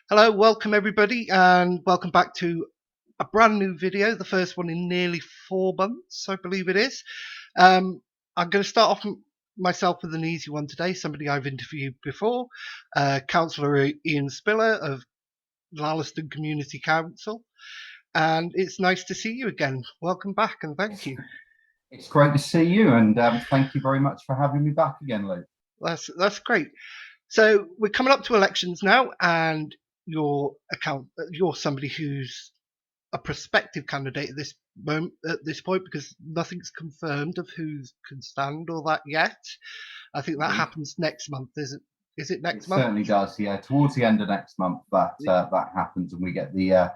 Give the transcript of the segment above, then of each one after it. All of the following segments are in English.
Hello, welcome everybody, and welcome back to a brand new video, the first one in nearly 4 months, I believe it is. I'm going to start off myself with an easy one today, somebody I've interviewed before, Councillor Ian Spiller of Lalaston Community Council, and it's nice to see you again. Welcome back, and thank you. It's great to see you, and thank you very much for having me back again, Luke. That's great. So we're coming up to elections now, and you're somebody who's a prospective candidate at this point, because nothing's confirmed of who can stand or that yet. I think that happens next month. Is it next month? It certainly does. Yeah, towards the end of next month, that happens, and we get the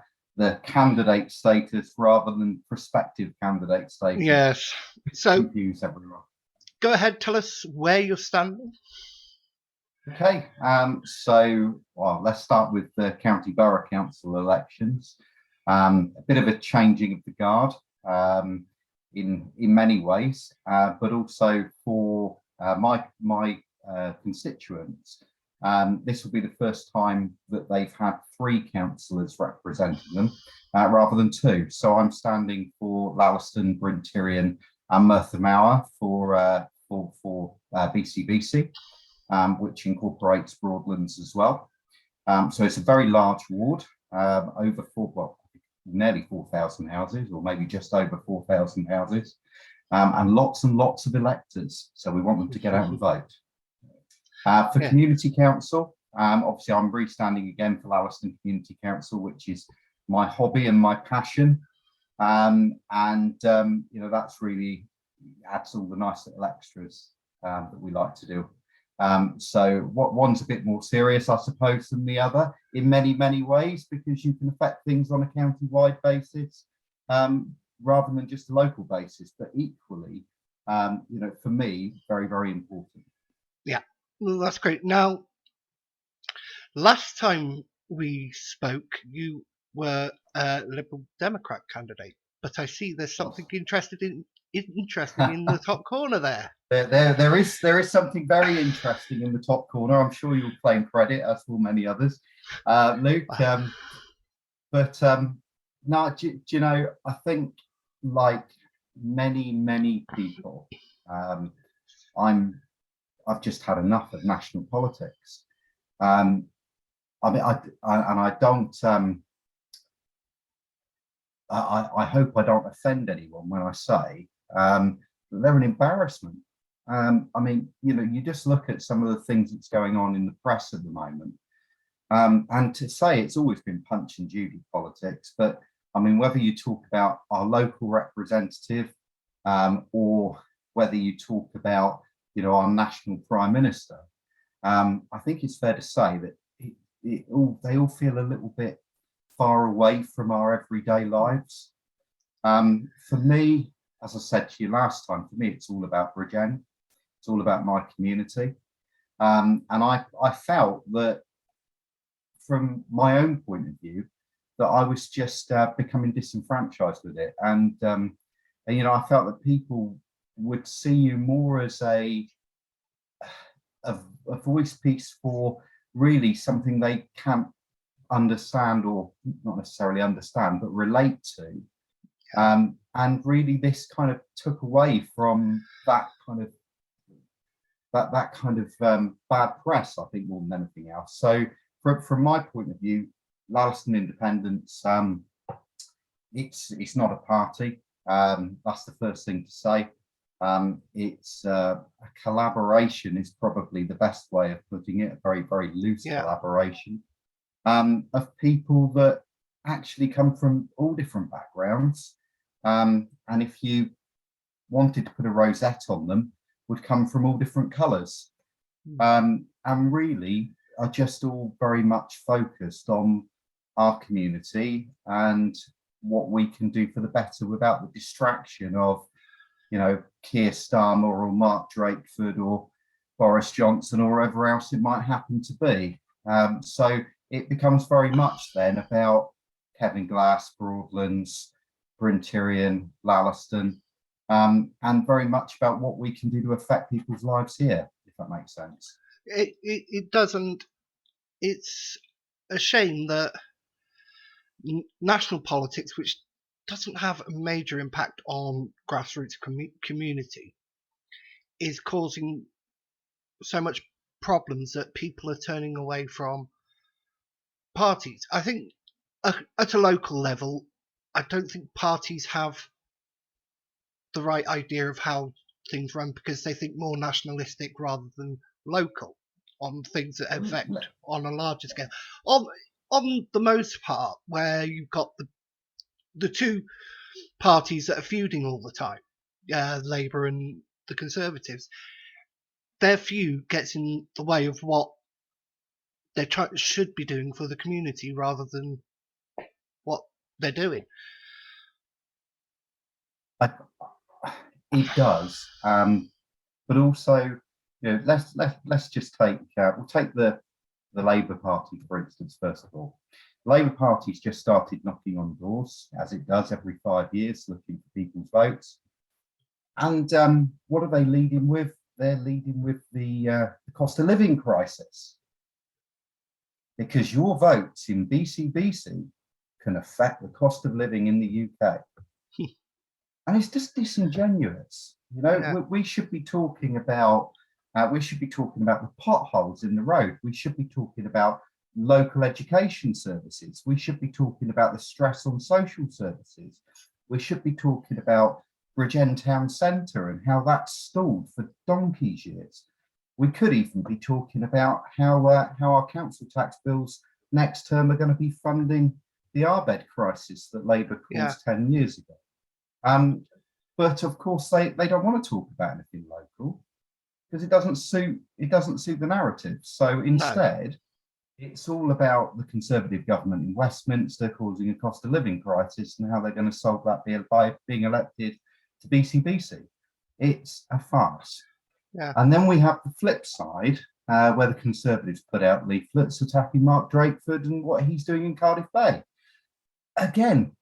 candidate status rather than prospective candidate status. Yes. So confuse everyone. Go ahead, tell us where you're standing. Okay. Well, let's start with the county borough council elections. A bit of a changing of the guard in many ways, but also for my constituents. This will be the first time that they've had 3 councillors representing them rather than 2. So I'm standing for Lalaston, Bryn Tirion, and Merthyr Mawr for BCBC, which incorporates Broadlands as well. So it's a very large ward, nearly 4,000 houses, or maybe just over 4,000 houses, and lots of electors. So we want them to get out and vote. For Community Council, obviously I'm re-standing again for Lalaston Community Council, which is my hobby and my passion. That's really adds all the nice little extras that we like to do. So one's a bit more serious, I suppose, than the other in many ways, because you can affect things on a county-wide basis rather than just a local basis. But equally, for me, very important. Yeah, well, that's great. Now, last time we spoke, you were a Liberal Democrat candidate, but I see there's something interesting in the top corner there. There is something very interesting in the top corner. I'm sure you'll claim credit, as will many others, Luke. No, do you know, I think, like many people, I've just had enough of national politics. I hope I don't offend anyone when I say they're an embarrassment. You just look at some of the things that's going on in the press at the moment, and to say it's always been Punch and Judy politics, but whether you talk about our local representative or whether you talk about our national prime minister, I think it's fair to say that they all feel a little bit far away from our everyday lives. For me, as I said to you last time, for me it's all about Bridgend. It's all about my community, and I felt that from my own point of view that I was just becoming disenfranchised with it, and I felt that people would see you more as a voice piece for really something they can't understand, or not necessarily understand, but relate to. And really this kind of took away from that kind of bad press, I think, more than anything else. So from my point of view, Lalaston Independence, it's not a party. That's the first thing to say. It's a collaboration is probably the best way of putting it, a very loose collaboration of people that actually come from all different backgrounds, and if you wanted to put a rosette on them, would come from all different colours, and really are just all very much focused on our community and what we can do for the better without the distraction of Keir Starmer or Mark Drakeford or Boris Johnson or whoever else it might happen to be. So it becomes very much then about Kevin Glass, Broadlands, Bryn Tirion, Lalaston, and very much about what we can do to affect people's lives here, if that makes sense. It doesn't. It's a shame that national politics, which doesn't have a major impact on grassroots community, is causing so much problems that people are turning away from parties. I think at a local level, I don't think parties have the right idea of how things run because they think more nationalistic rather than local on things that affect on a larger scale. On the most part, where you've got the two parties that are feuding all the time, Labour and the Conservatives, their feud gets in the way of what they should be doing for the community rather than what they're doing. It does, but also, let's just take we'll take the Labour Party for instance. First of all, the Labour Party's just started knocking on doors, as it does every 5 years, looking for people's votes. And what are they leading with? They're leading with the cost of living crisis, because your votes in BCBC can affect the cost of living in the UK. And it's just disingenuous. We should be talking about the potholes in the road. We should be talking about local education services. We should be talking about the stress on social services. We should be talking about Bridgend Town Centre and how that's stalled for donkey's years. We could even be talking about how our council tax bills next term are going to be funding the Arbed crisis that Labour caused 10 years ago. But of course they don't want to talk about anything local because it doesn't suit the narrative. So instead, it's all about the Conservative government in Westminster causing a cost of living crisis and how they're going to solve that by being elected to BCBC. It's a farce. Yeah. And then we have the flip side, where the Conservatives put out leaflets attacking Mark Drakeford and what he's doing in Cardiff Bay. Again,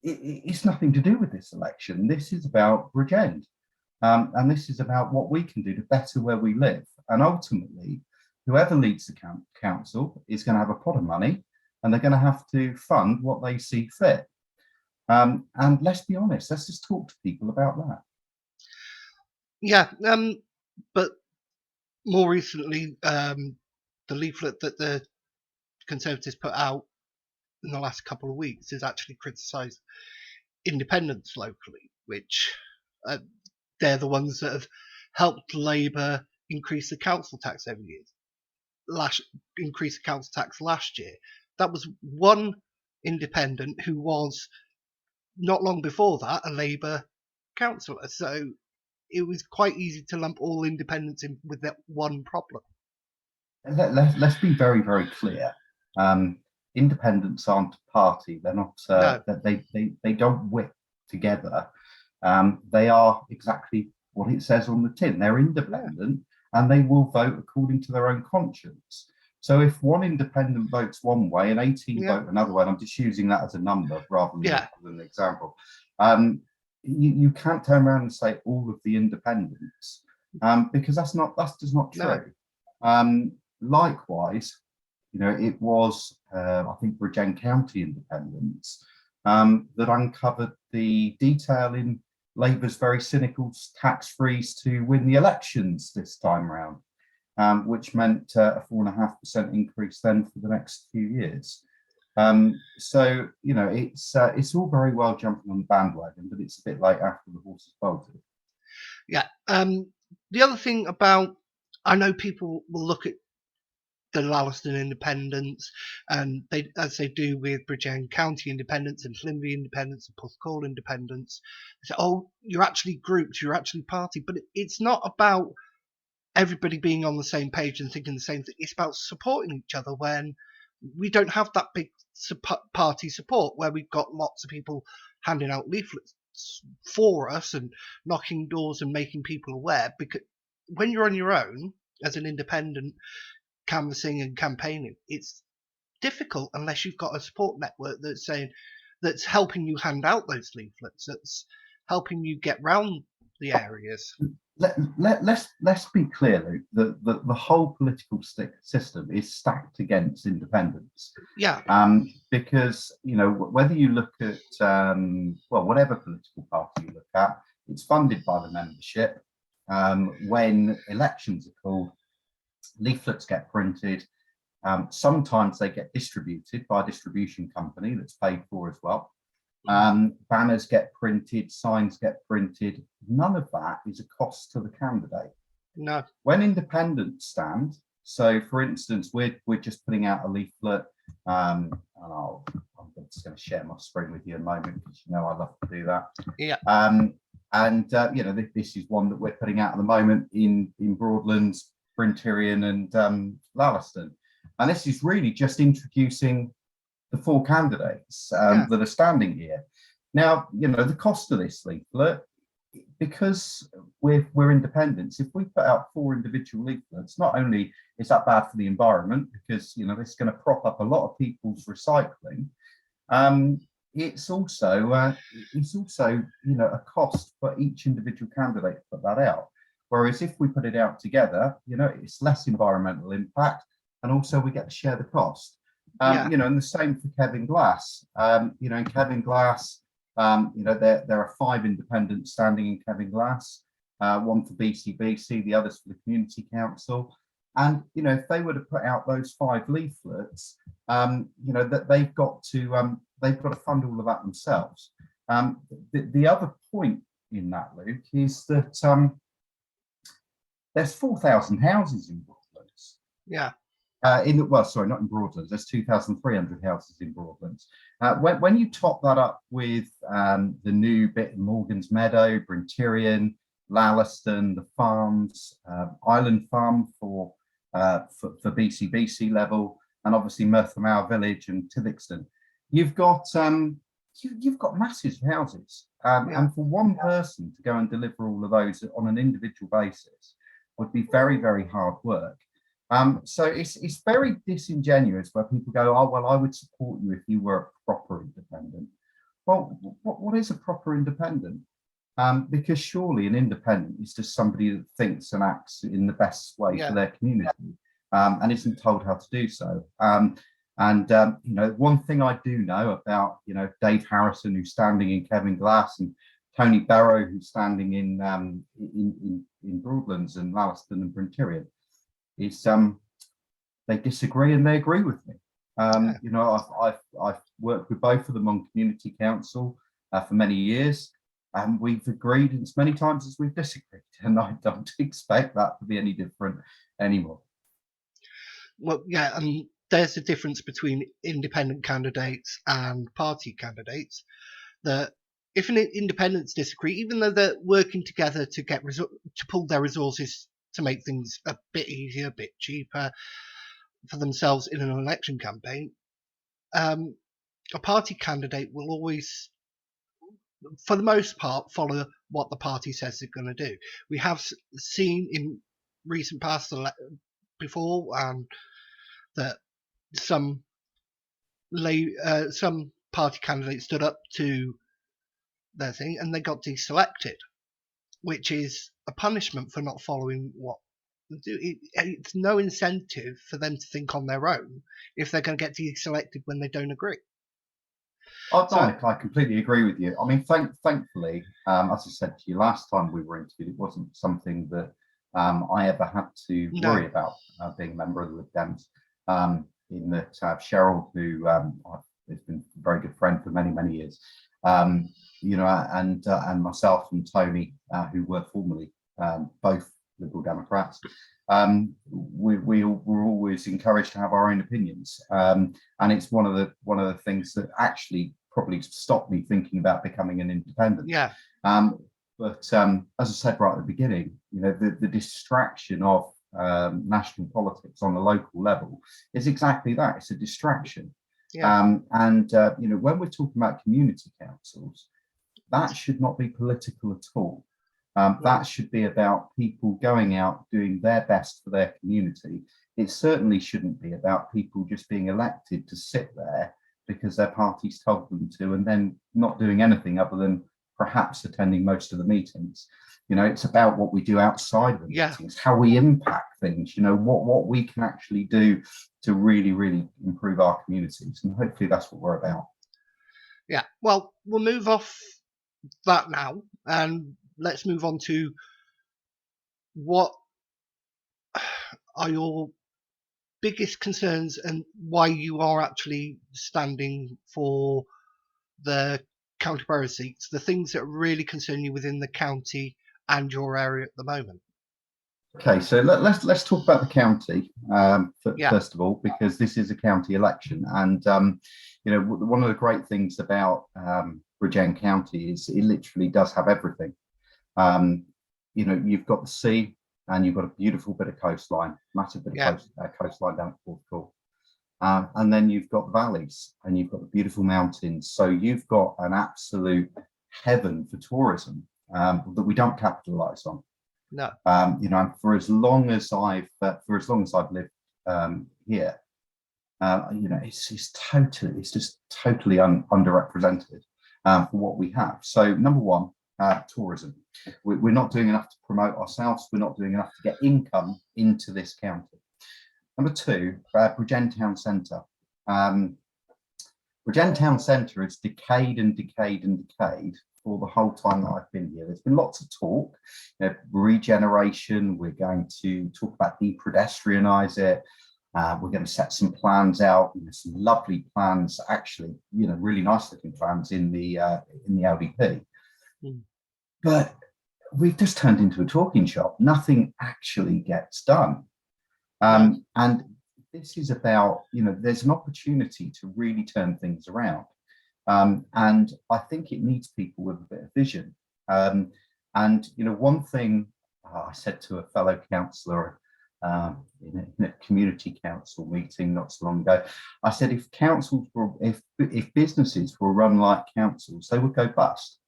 it's nothing to do with this election. This is about Bridgend, and this is about what we can do to better where we live. And ultimately, whoever leads the council is going to have a pot of money, and they're going to have to fund what they see fit. And let's be honest, let's just talk to people about that. Yeah, but more recently, the leaflet that the Conservatives put out in the last couple of weeks has actually criticised independents locally, which they're the ones that have helped Labour increase the council tax every year. Increase the council tax last year. That was one independent who was not long before that a Labour councillor. So it was quite easy to lump all independents in with that one problem. Let's be very, very clear. Independents aren't a party. They're not. No. They don't whip together. They are exactly what it says on the tin. They're independent, and they will vote according to their own conscience. So if one independent votes one way and 18 vote another way, and I'm just using that as a number rather than an example, you can't turn around and say all of the independents, because that's just not true. No. Likewise, it was I think Bridgend County independents that uncovered the detail in Labour's very cynical tax freeze to win the elections this time around, which meant a 4.5% increase then for the next few years. So it's all very well jumping on the bandwagon, but it's a bit like after the horse has bolted. Yeah. The other thing about, I know people will look at the Lalaston independents, and they, as they do with Bridgend County independents and Flimby independents and Porthcawl independents, they say, "Oh, you're actually groups, you're actually party," but it's not about everybody being on the same page and thinking the same thing. It's about supporting each other when we don't have that big party support, where we've got lots of people handing out leaflets for us and knocking doors and making people aware. Because when you're on your own as an independent, canvassing and campaigning, it's difficult unless you've got a support network that's helping you hand out those leaflets, that's helping you get round the areas. let's be clear, Luke, that the whole political system is stacked against independence. Yeah. Because, whether you look at, whatever political party you look at, it's funded by the membership. When elections are called, leaflets get printed. Sometimes they get distributed by a distribution company that's paid for as well. Banners get printed, signs get printed. None of that is a cost to the candidate. No. When independents stand, so for instance, we're just putting out a leaflet, and I'm just going to share my screen with you in a moment because I love to do that. Yeah. This is one that we're putting out at the moment in Broadlands, Bryn Terrain, and Lalaston, and this is really just introducing the 4 candidates that are standing here. Now, the cost of this leaflet, because we're independents, if we put out 4 individual leaflets, not only is that bad for the environment, because it's going to prop up a lot of people's recycling, it's also a cost for each individual candidate to put that out. Whereas if we put it out together, it's less environmental impact, and also we get to share the cost. And the same for Kevin Glass. In Kevin Glass, there are 5 independents standing in Kevin Glass, one for BCBC, the others for the Community Council. And if they were to put out those 5 leaflets, that they've got to fund all of that themselves. The other point in that, Luke, is that there's 4,000 houses in Broadlands. Yeah. Not in Broadlands. There's 2,300 houses in Broadlands. When you top that up with the new bit in Morgan's Meadow, Bryn Terrain, Lalaston, the farms, Island Farm for BCBC level, and obviously Merthyr Village and Tithixton, you've got masses of houses, and for one person to go and deliver all of those on an individual basis would be very, very hard work. So it's very disingenuous where people go, oh, well, I would support you if you were a proper independent. Well, what is a proper independent? Because surely an independent is just somebody that thinks and acts in the best way for their community, and isn't told how to do so. One thing I do know about, Dave Harrison, who's standing in Kevin Glass, and Tony Barrow, who's standing in Broadlands and Lalaston and Bryn Terrain, is they disagree and they agree with me. I've worked with both of them on community council for many years, and we've agreed as many times as we've disagreed, and I don't expect that to be any different anymore. Well, and there's a difference between independent candidates and party candidates, that if an independents disagree, even though they're working together to pull their resources to make things a bit easier, a bit cheaper for themselves in an election campaign, a party candidate will always, for the most part, follow what the party says they're going to do. We have seen in recent past before that some party candidates stood up to their thing and they got deselected, which is a punishment for not following what they do. It's no incentive for them to think on their own if they're going to get deselected when they don't agree. I completely agree with you. I mean, thankfully, as I said to you last time we were interviewed, it wasn't something that I ever had to worry about being a member of the Lib Dems. In that Cheryl, who has been a very good friend for many, many years, and myself and Tony, who were formerly both Liberal Democrats, we were always encouraged to have our own opinions, and it's one of the things that actually probably stopped me thinking about becoming an independent. But as I said right at the beginning, the distraction of national politics on the local level is exactly that. It's a distraction. When we're talking about community councils, that should not be political at all. That should be about people going out doing their best for their community. It certainly shouldn't be about people just being elected to sit there because their party's told them to, and then not doing anything other than perhaps attending most of the meetings. You know, it's about what we do outside of the meetings, how we impact things, you know, what we can actually do to really, really improve our communities. And hopefully that's what we're about. Yeah, well, we'll move off that now and let's move on to what are your biggest concerns and why you are actually standing for the county borough seats, the things that really concern you within the county and your area at the moment. Okay, so let's talk about the county first of all, because this is a county election, and you know, one of the great things about Bridgend County is it literally does have everything. You know, you've got the sea, and you've got a beautiful bit of coastline, massive bit of coastline down at Porthcawl. And then you've got the valleys, and you've got the beautiful mountains. So you've got an absolute heaven for tourism that we don't capitalise on. No. You know, for as long as I've lived here, you know, it's just totally underrepresented for what we have. So number one, tourism. We're not doing enough to promote ourselves. We're not doing enough to get income into this county. Number two, Bridgend Town Centre. Bridgend Town Centre has decayed and decayed and decayed for the whole time that I've been here. There's been lots of talk, you know, regeneration. We're going to talk about depedestrianise it. We're going to set some plans out. There's some lovely plans, actually, you know, really nice looking plans in the LDP. But we've just turned into a talking shop. Nothing actually gets done. And this is about, you know, there's an opportunity to really turn things around. And I think it needs people with a bit of vision. And, you know, one thing I said to a fellow councillor in a community council meeting not so long ago, I said, if businesses were run like councils, they would go bust.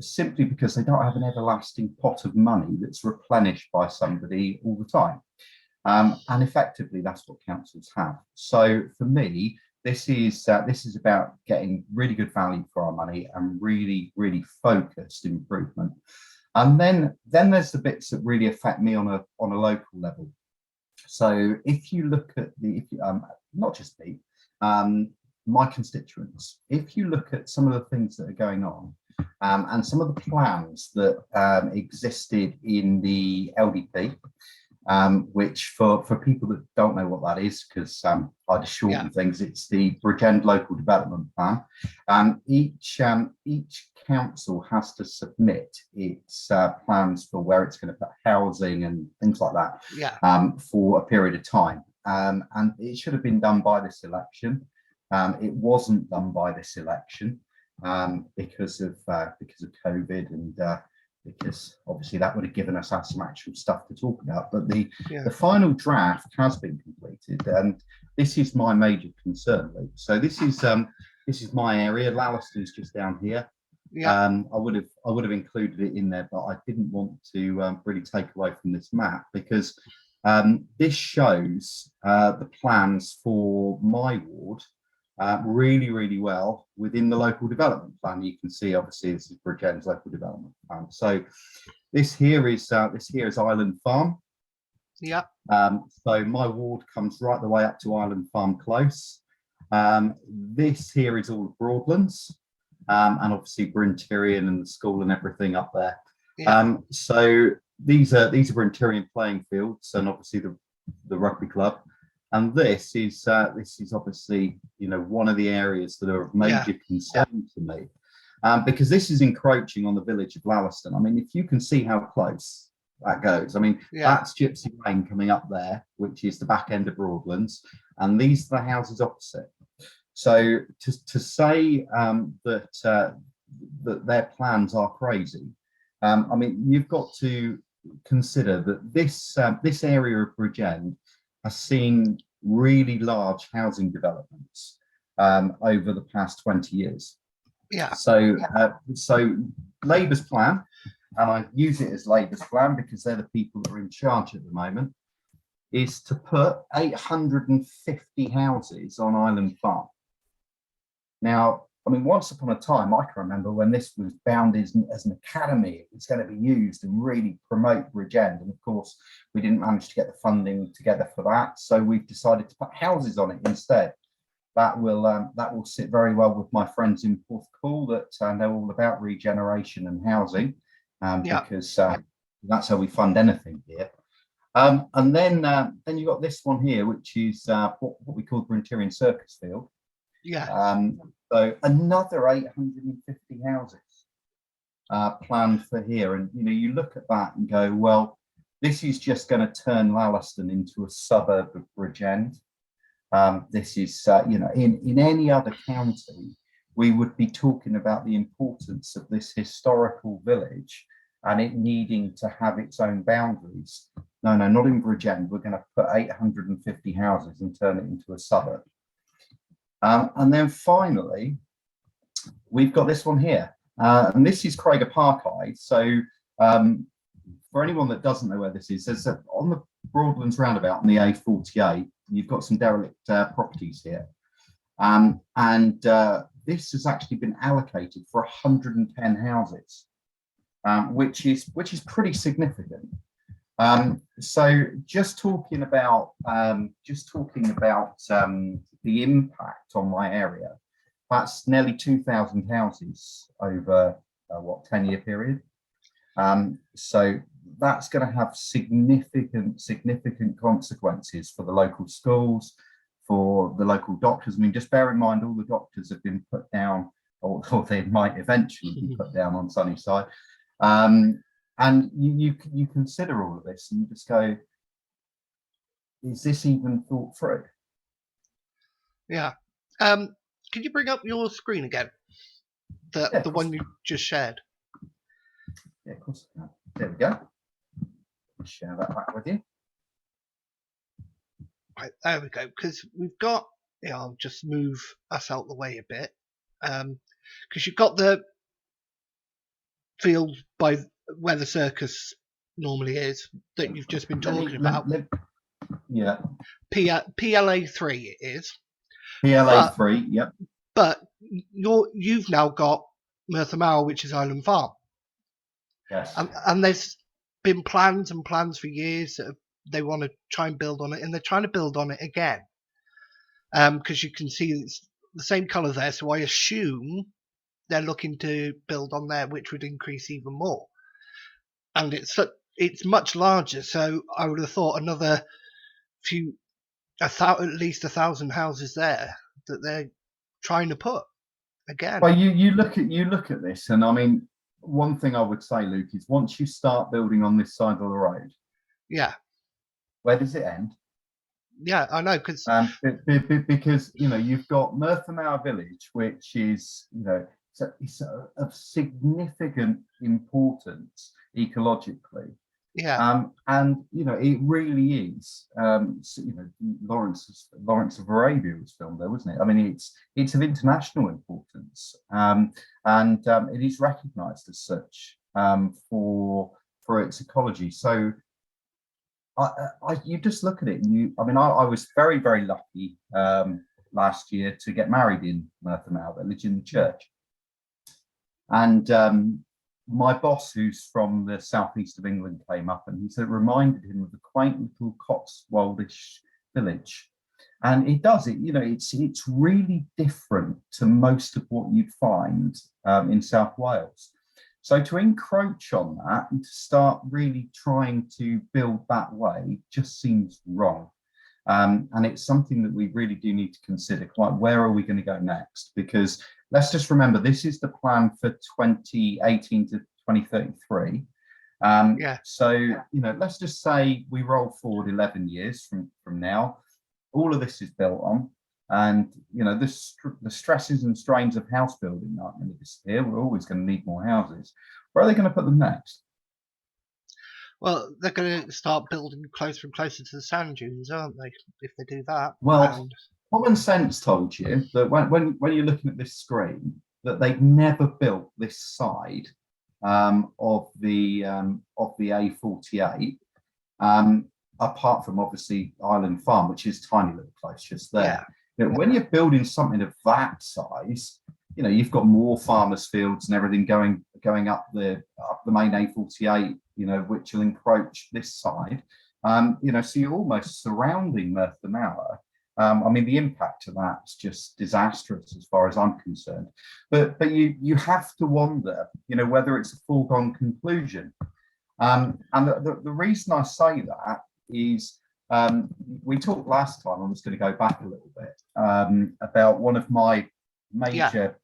Simply because they don't have an everlasting pot of money that's replenished by somebody all the time. And effectively, that's what councils have. So for me, this is about getting really good value for our money and really, really focused improvement. And then there's the bits that really affect me on a local level. So if you look at not just me, my constituents, if you look at some of the things that are going on, and some of the plans that existed in the LDP, which for people that don't know what that is, because I just shorten things, it's the Bridgend Local Development Plan. Each council has to submit its plans for where it's going to put housing and things like that for a period of time. And it should have been done by this election. It wasn't done by this election because of COVID and because obviously that would have given us some actual stuff to talk about. But the final draft has been completed, and this is my major concern, Luke. So this is my area. Lalaston's just down here. I would have included it in there, but I didn't want to really take away from this map, because this shows the plans for my ward really, really well within the local development plan. You can see, obviously, this is Bridgend's local development plan. So this here is Island Farm. So my ward comes right the way up to Island Farm Close. This here is all Broadlands, and obviously Bryn Tyrion and the school and everything up there. So these are Bryn playing fields, and obviously the rugby club. And this is obviously, you know, one of the areas that are of major concern to me, because this is encroaching on the village of Lalaston. I mean, if you can see how close that goes, I mean, that's Gypsy Lane coming up there, which is the back end of Broadlands, and these are the houses opposite. So to say that their plans are crazy, I mean, you've got to consider that this area of Bridgend has seen really large housing developments over the past 20 years. So Labour's plan, and I use it as Labour's plan because they're the people that are in charge at the moment, is to put 850 houses on Island Farm. Now, I mean, once upon a time, I can remember when this was bound as an academy, it was going to be used and really promote Bridgend. And of course, we didn't manage to get the funding together for that. So we've decided to put houses on it instead. That will sit very well with my friends in Porthcawl that know all about regeneration and housing, because that's how we fund anything here. And then you've got this one here, which is what we call the Brunterian Circus Field. Yeah. So another 850 houses planned for here. And, you look at that and go, well, this is just going to turn Lalaston into a suburb of Bridgend. This is, in any other county, we would be talking about the importance of this historical village and it needing to have its own boundaries. No, not in Bridgend. We're going to put 850 houses and turn it into a suburb. And then finally, we've got this one here. And this is Craiger Parkeye. So for anyone that doesn't know where this is, there's on the Broadlands roundabout on the A48, you've got some derelict properties here. And this has actually been allocated for 110 houses, which is pretty significant. So just talking about the impact on my area, that's nearly 2,000 houses over 10-year period. So that's going to have significant consequences for the local schools, for the local doctors. I mean, just bear in mind all the doctors have been put down, or they might eventually be put down on Sunnyside. And you consider all of this and you just go, is this even thought through? Yeah. Can you bring up your screen again? The one you just shared. Yeah, of course. There we go. I'll share that back with you. Right, there we go. Because we've got, I'll just move us out the way a bit. Because you've got the field by where the circus normally is that you've just been talking about. Yeah. PLA3 it is. PLA3, yep. But you've now got Merthyr Mawr, which is Island Farm. Yes. And there's been plans and plans for years that they want to try and build on it, and they're trying to build on it again. Because you can see it's the same colour there, so I assume they're looking to build on there, which would increase even more. And it's much larger, so I would have thought another at least 1,000 houses there that they're trying to put again. Well, you look at this, and I mean, one thing I would say, Luke, is once you start building on this side of the road, where does it end? Yeah, I know, because you've got Merthyr Mawr village, which is it's of significant importance ecologically. Yeah. And it really is. Lawrence of Arabia was filmed there, wasn't it? I mean, it's of international importance, and it is recognised as such for its ecology. So, you just look at it, and I was very, very lucky last year to get married in Merthyr Mawr village in the church, and my boss, who's from the southeast of England, came up and he said it reminded him of the quaint little Cotswoldish village. And it does, it's really different to most of what you'd find in South Wales. So to encroach on that and to start really trying to build that way just seems wrong. And it's something that we really do need to consider, quite where are we going to go next? Because let's just remember, this is the plan for 2018 to 2033. So, let's just say we roll forward 11 years from now, all of this is built on, and, the stresses and strains of house building aren't going to disappear. We're always going to need more houses. Where are they going to put them next? Well, they're going to start building closer and closer to the sand dunes, aren't they? If they do that. Well, common sense told you that when you're looking at this screen, that they've never built this side of the A48, apart from obviously Island Farm, which is a tiny little place just there. Yeah. When you're building something of that size, you know, you've got more farmers' fields and everything going up the main A48, you know, which will encroach this side. You know, so you're almost surrounding Merthyr Mawr. I mean, the impact of that is just disastrous as far as I'm concerned. But you have to wonder, you know, whether it's a foregone conclusion. And the reason I say that is we talked last time, I'm just going to go back a little bit, about one of my major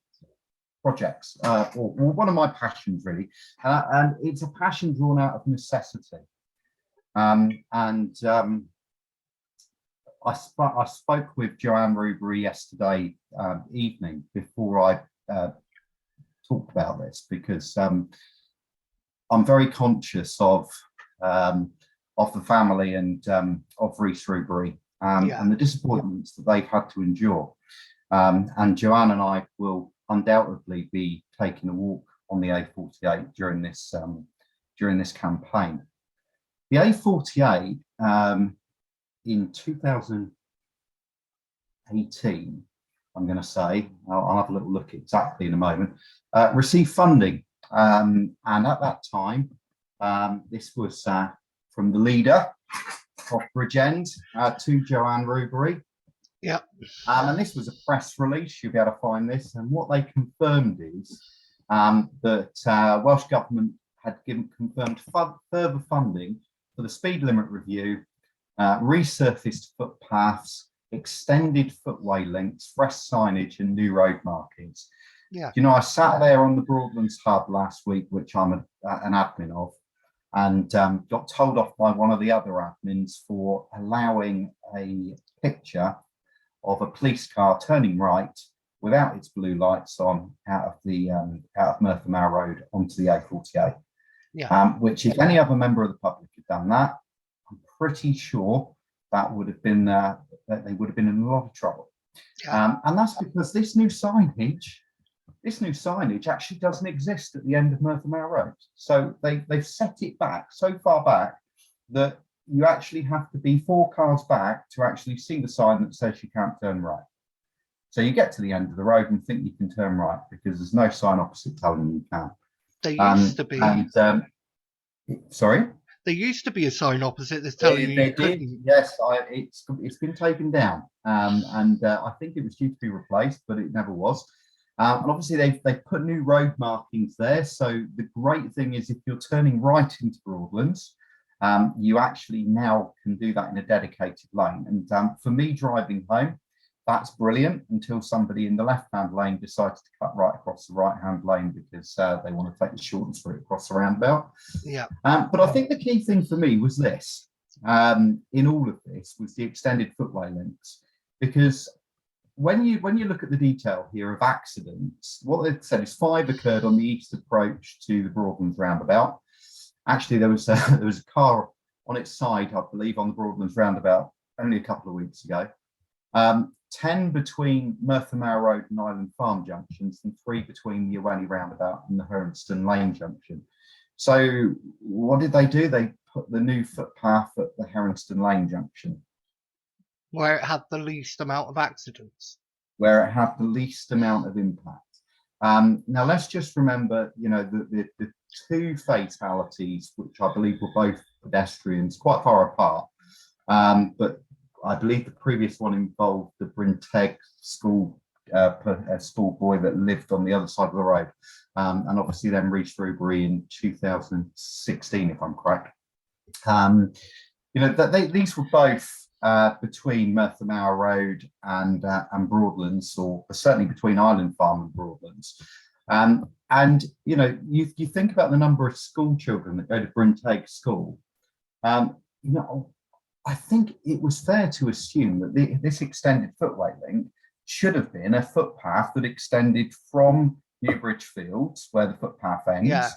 projects, or one of my passions really, and it's a passion drawn out of necessity. I spoke with Joanne Rubery yesterday evening before I talked about this, because I'm very conscious of the family and of Reese Rubery and the disappointments that they've had to endure. And Joanne and I will undoubtedly be taking a walk on the A48 during this campaign. The A48 in 2018, I'm going to say, I'll have a little look exactly in a moment, received funding. And at that time, this was from the leader of Bridgend to Joanne Rubery. Yeah. And this was a press release. You'll be able to find this. And what they confirmed is that Welsh Government had confirmed further funding for the speed limit review, resurfaced footpaths, extended footway links, fresh signage, and new road markings. Yeah. You know, I sat there on the Broadlands Hub last week, which I'm an admin of, and got told off by one of the other admins for allowing a picture of a police car turning right without its blue lights on out of Merthyr Mawr Road onto the A48. Yeah. Which, if any other member of the public had done that, I'm pretty sure that would have been that they would have been in a lot of trouble. Yeah. And that's because this new signage actually doesn't exist at the end of Merthyr Mawr Road. So they've set it back so far back that you actually have to be 4 cars back to actually see the sign that says you can't turn right. So you get to the end of the road and think you can turn right because there's no sign opposite telling you can. There used to be. Sorry? There used to be a sign opposite that's telling you couldn't. Yes, it's been taken down, and I think it was due to be replaced, but it never was. And obviously they've put new road markings there. So the great thing is, if you're turning right into Broadlands, you actually now can do that in a dedicated lane. And for me driving home, that's brilliant until somebody in the left-hand lane decides to cut right across the right-hand lane because they want to take the shortest route across the roundabout. Yeah. But I think the key thing for me was this, in all of this, was the extended footway links. Because when you look at the detail here of accidents, what they've said is 5 occurred on the east approach to the Broadlands roundabout. Actually, there was a car on its side, I believe, on the Broadlands roundabout only a couple of weeks ago. 10 between Merthyr Mawr Road and Island Farm junctions, and 3 between the Ewelli roundabout and the Heronston Lane junction. So what did they do? They put the new footpath at the Heronston Lane junction, Where it had the least amount of accidents. where it had the least amount of impact. Now let's just remember, you know, the 2 fatalities, which I believe were both pedestrians, quite far apart. But I believe the previous one involved the Brinteg school boy that lived on the other side of the road, and obviously then reached Rubery in 2016, if I'm correct. You know, these were both between Merthyr Mawr Road and Broadlands, or certainly between Island Farm and Broadlands. And you know, you think about the number of school children that go to Brinteg School. You know, I think it was fair to assume that this extended footway link should have been a footpath that extended from Newbridge Fields, where the footpath ends,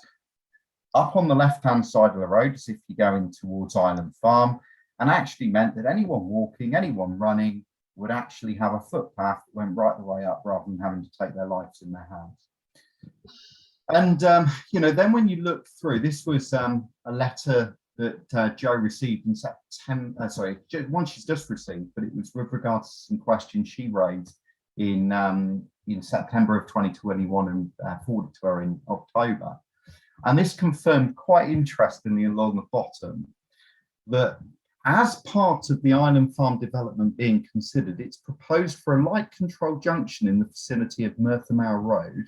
up on the left-hand side of the road, as if you're going towards Island Farm, and actually meant that anyone walking, anyone running, would actually have a footpath that went right the way up, rather than having to take their lives in their hands. And you know, then when you look through, this was a letter that Joe received in September, one she's just received, but it was with regards to some questions she raised in in September of 2021 and forwarded to her in October. And this confirmed quite interestingly along the bottom that as part of the Island Farm development being considered, it's proposed for a light control junction in the vicinity of Merthyr Mawr Road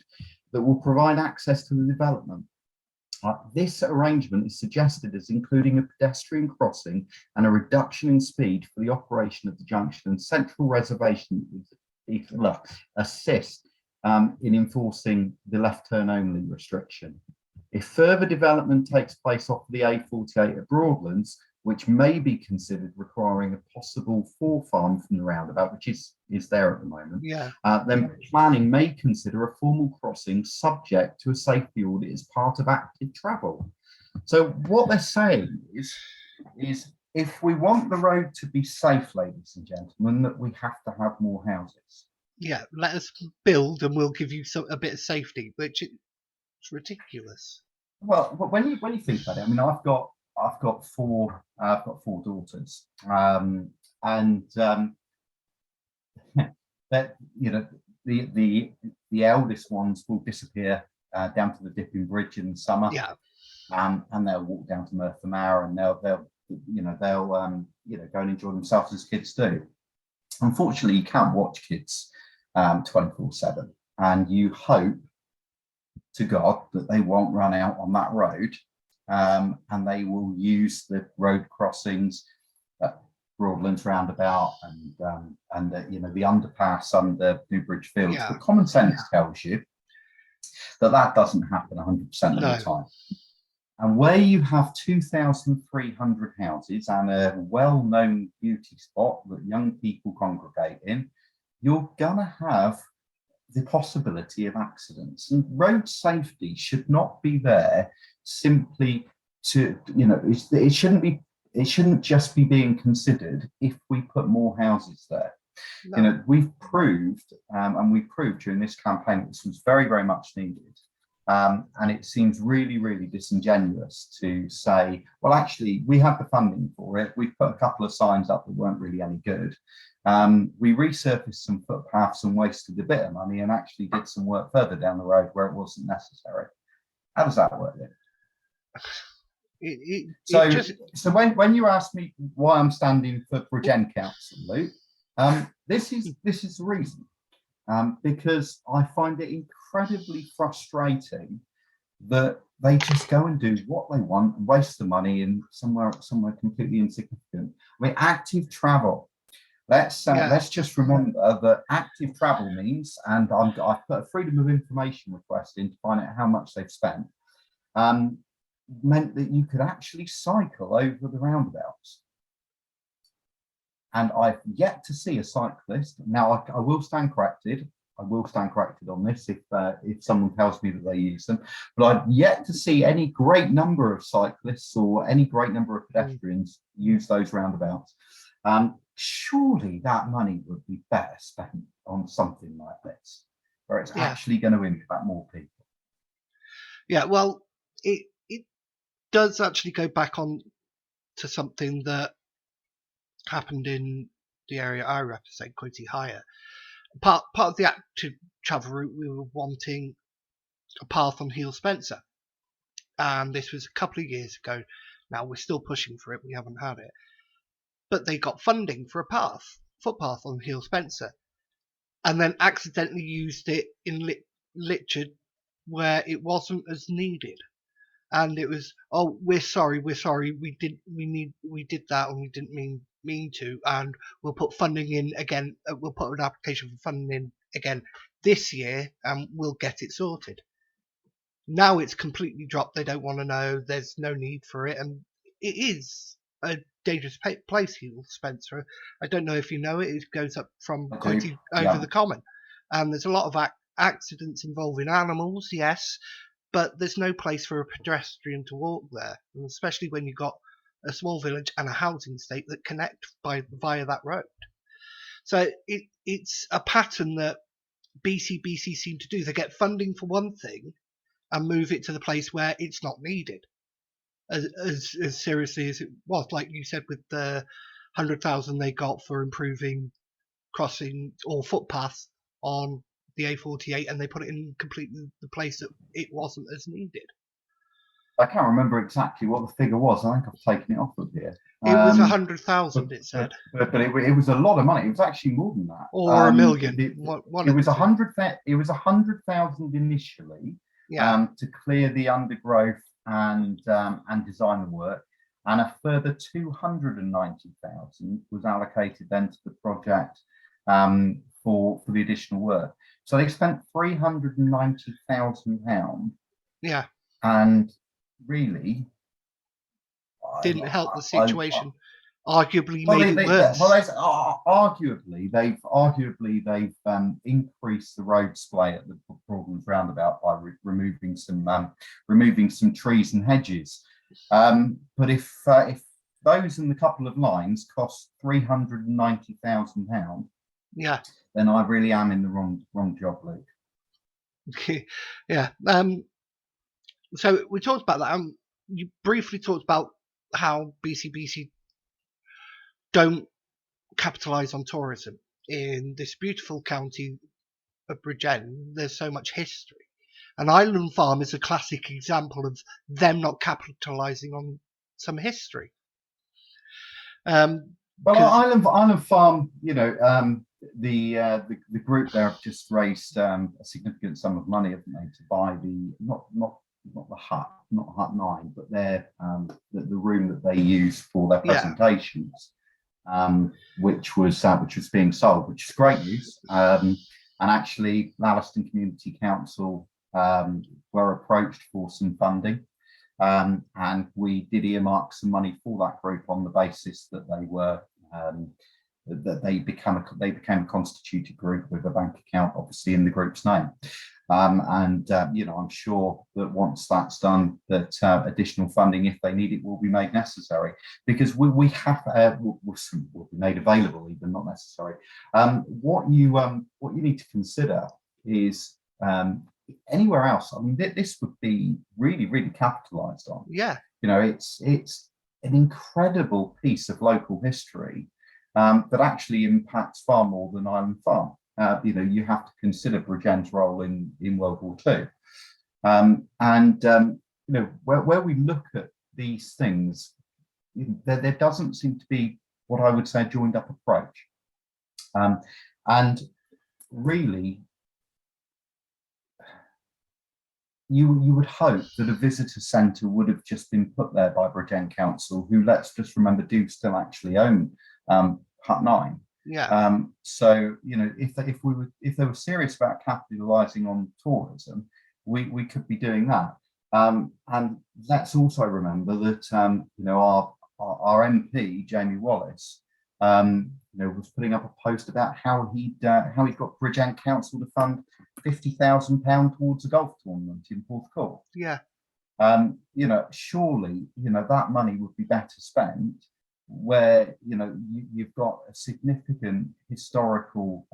that will provide access to the development. This arrangement is suggested as including a pedestrian crossing and a reduction in speed for the operation of the junction, and central reservation assist in enforcing the left turn only restriction. If further development takes place off the A48 at Broadlands, which may be considered requiring a possible forefarm from the roundabout, which is there at the moment, then planning may consider a formal crossing subject to a safety audit as part of active travel. So what they're saying is if we want the road to be safe, ladies and gentlemen, that we have to have more houses. Yeah, let us build and we'll give you a bit of safety, which is ridiculous. Well, when you think about it, I mean, I've got four daughters, and that, you know, the eldest ones will disappear down to the Dipping Bridge in the summer, and they'll walk down to Merthyr Mawr, and they'll go and enjoy themselves as kids do. Unfortunately, you can't watch kids 24/7, and you hope to God that they won't run out on that road, and they will use the road crossings at Broadlands roundabout and the underpass under Newbridge Fields. But common sense tells you that doesn't happen 100% of the time. And where you have 2,300 houses and a well-known beauty spot that young people congregate in, you're gonna have the possibility of accidents, and road safety should not be there simply to, it shouldn't just be being considered if we put more houses there. No. We've proved, and we proved during this campaign that this was very, very much needed. And it seems really, really disingenuous to say, well, actually, we have the funding for it. We've put a couple of signs up that weren't really any good. We resurfaced some footpaths and wasted a bit of money and actually did some work further down the road where it wasn't necessary. How does that work then? So when you ask me why I'm standing for Bridgend Council, Luke, this is the reason. Because I find it incredibly frustrating that they just go and do what they want, waste the money in somewhere completely insignificant. I mean, active travel. Let's just remember that active travel means, and I've put a freedom of information request in to find out how much they've spent, meant that you could actually cycle over the roundabouts. And I've yet to see a cyclist. Now, I will stand corrected. I will stand corrected on this if someone tells me that they use them. But I've yet to see any great number of cyclists or any great number of pedestrians use those roundabouts. Surely that money would be better spent on something like this, where it's actually going to impact more people. Yeah, well, it does actually go back on to something that happened in the area I represent, Quincy Higher. Part of the active travel route, we were wanting a path on Heel Spencer, and this was a couple of years ago. Now we're still pushing for it, we haven't had it, but they got funding for a footpath on Heel Spencer, and then accidentally used it in Litchard where it wasn't as needed. And it was, oh, we're sorry, we did that and we didn't mean to, and we'll put funding in again, we'll put an application for funding in again this year and we'll get it sorted. Now it's completely dropped, they don't want to know, there's no need for it, and it is a dangerous place, Heel Spencer. I don't know if you know it, it goes up from Quincy over the common, and there's a lot of accidents involving animals, yes, but there's no place for a pedestrian to walk there, and especially when you've got a small village and a housing estate that connect via that road. So it's a pattern that BC seem to do. They get funding for one thing and move it to the place where it's not needed. As seriously as it was, like you said, with the 100,000 they got for improving crossing or footpaths on the A48 and they put it in completely the place that it wasn't as needed. I can't remember exactly what the figure was. I think I've taken it off of here. It was 100,000, it said. But it was a lot of money. It was actually more than that. Or $1 million. It was 100,000 initially, to clear the undergrowth and design the work, and a further 290,000 was allocated then to the project for the additional work. So they spent £390,000. Yeah. And really didn't help the situation. Arguably made it worse. Arguably they've increased the road splay at the Broadlands roundabout by removing some trees and hedges. But if those in the couple of lines cost £390,000, yeah, then I really am in the wrong job, Luke. Yeah. So we talked about that. You briefly talked about how BCBC don't capitalise on tourism in this beautiful county of Bridgend. There's so much history, and Island Farm is a classic example of them not capitalising on some history. Well, Island Farm, the group there have just raised a significant sum of money, haven't they, to buy the not the hut, not Hut 9, but their the room that they use for their presentations, which was being sold, which is great news. And actually, Lalaston Community Council were approached for some funding, and we did earmark some money for that group on the basis that they were they became a constituted group with a bank account, obviously in the group's name. I'm sure that once that's done, that additional funding, if they need it, will be made necessary, because we have will be made available, even not necessary. What you need to consider is anywhere else. I mean, this would be really capitalised on. Yeah, it's an incredible piece of local history that actually impacts far more than Island Farm. You have to consider Bridgend's role in World War II. Where we look at these things, there doesn't seem to be what I would say a joined up approach. And really, you would hope that a visitor centre would have just been put there by Bridgend Council, who, let's just remember, do still actually own Hut 9. Yeah. So if they were serious about capitalising on tourism, we could be doing that. And let's also remember that our MP Jamie Wallace was putting up a post about how he'd got Bridgend Council to fund £50,000 towards a golf tournament in Porthcawl. Yeah. Surely that money would be better spent where you've got a significant historical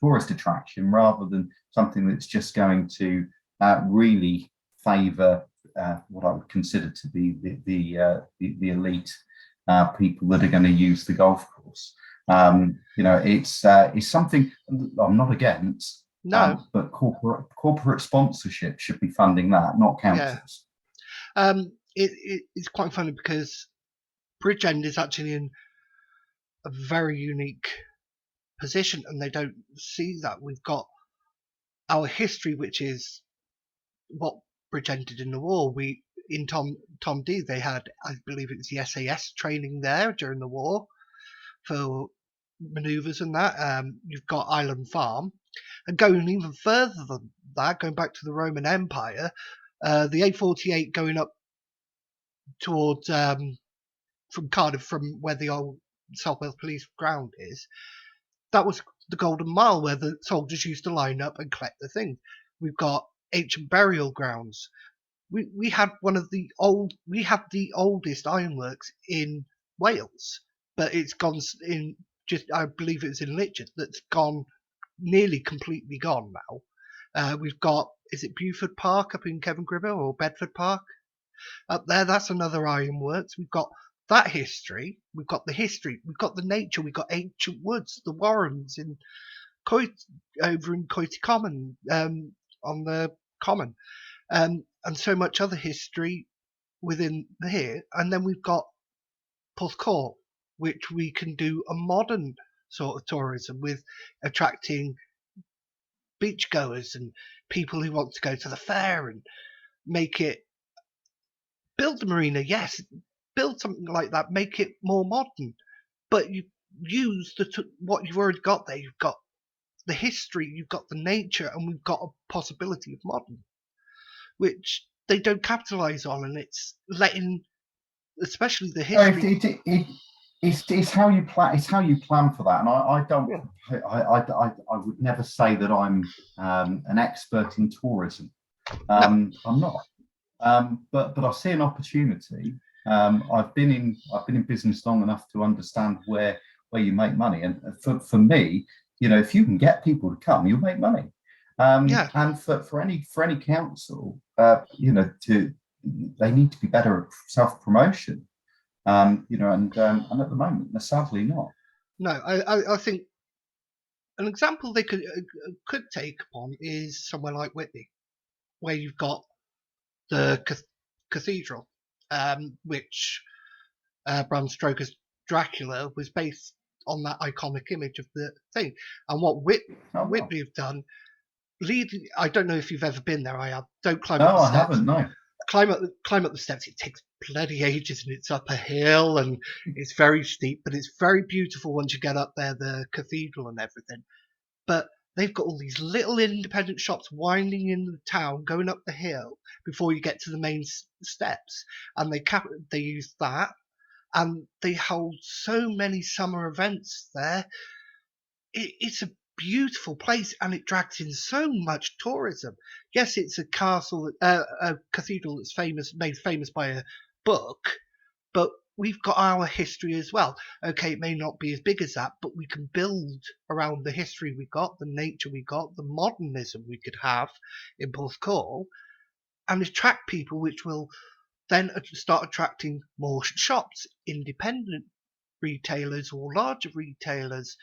tourist attraction, rather than something that's just going to really favour what I would consider to be the elite people that are going to use the golf course. It's something I'm not against. No, but corporate sponsorship should be funding that, not councils. Yeah. It's quite funny because Bridgend is actually in a very unique position, and they don't see that. We've got our history, which is what Bridgend did in the war. In Tom D, they had, I believe it was the SAS training there during the war for manoeuvres and that. You've got Island Farm, and going even further than that, going back to the Roman Empire, the A48 going up towards from Cardiff, from where the old South Wales Police ground is. That was the Golden Mile, where the soldiers used to line up and collect the things. We've got ancient burial grounds. We have the oldest ironworks in Wales, but it's gone in I believe it's in Litchard, that's gone nearly completely gone now. We've got, is it Beaufort Park up in Kevin Gribble, or Bedford Park up there? That's another ironworks. We've got that history. We've got the history. We've got the nature. We've got ancient woods, the warrens in over in Coity Common, on the Common, and so much other history within here. And then we've got Porthcawl, which we can do a modern sort of tourism with, attracting beachgoers and people who want to go to the fair, and make it, build the marina, yes, build something like that, make it more modern, but you use what you've already got there. You've got the history, you've got the nature, and we've got a possibility of modern, which they don't capitalize on, and it's letting, especially the history. It's how you plan. It's how you plan for that. And I don't. Yeah. I would never say that I'm an expert in tourism. I'm not. But I see an opportunity. I've been in business long enough to understand where you make money. And for me, if you can get people to come, you'll make money. And for any council, they need to be better at self-promotion. And at the moment, they're sadly not. No, I think an example they could take upon is somewhere like Whitby, where you've got the cathedral, which Bram Stoker's Dracula was based on that iconic image of the thing. And what Whitby have done, I don't know if you've ever been there. I have. Don't climb up the steps. No, I haven't. No. Climb up the steps. It takes bloody ages, and it's up a hill, and it's very steep, but it's very beautiful once you get up there, the cathedral and everything. But they've got all these little independent shops winding in the town, going up the hill before you get to the main steps, and they use that, and they hold so many summer events there. It's a beautiful place, and it drags in so much tourism. Yes, it's a castle, a cathedral that's made famous by a book, but we've got our history as well. Okay, it may not be as big as that, but we can build around the history we got, the nature we got, the modernism we could have in Porthcawl, and attract people, which will then start attracting more shops, independent retailers or larger retailers,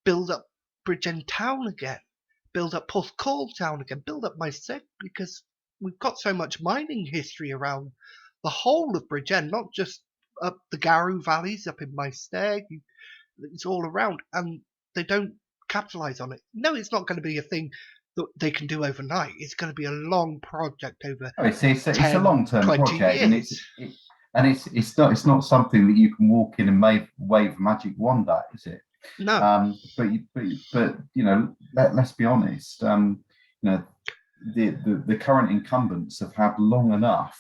build up Bridgend Town again, build up Porthcawl Town again, build up Maesteg, because we've got so much mining history around the whole of Bridgend, not just up the Garrow valleys, up in Maesteg. It's all around, and they don't capitalise on it. No, it's not going to be a thing that they can do overnight. It's going to be a long project over. It's a long-term project, and it's not something that you can walk in and wave a magic wand at, is it? No. But let's be honest. The current incumbents have had long enough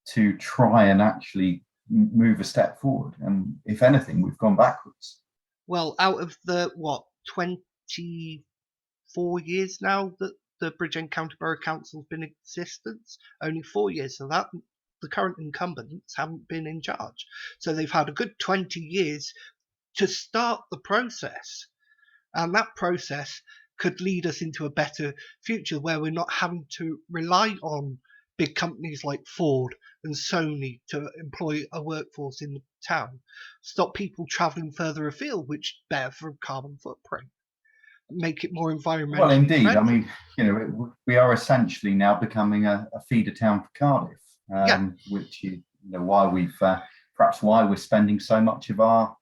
to try and actually move a step forward, and if anything, we've gone backwards. Well, out of the 24 years now that the Bridgend County Borough Council's been in existence, only 4 years of that the current incumbents haven't been in charge. So they've had a good 20 years to start the process. And that process could lead us into a better future where we're not having to rely on big companies like Ford and Sony to employ a workforce in the town. Stop people travelling further afield, which better for a carbon footprint. Make it more environmentally well, indeed. friendly. I mean, we are essentially now becoming a feeder town for Cardiff, which is why we're spending so much of our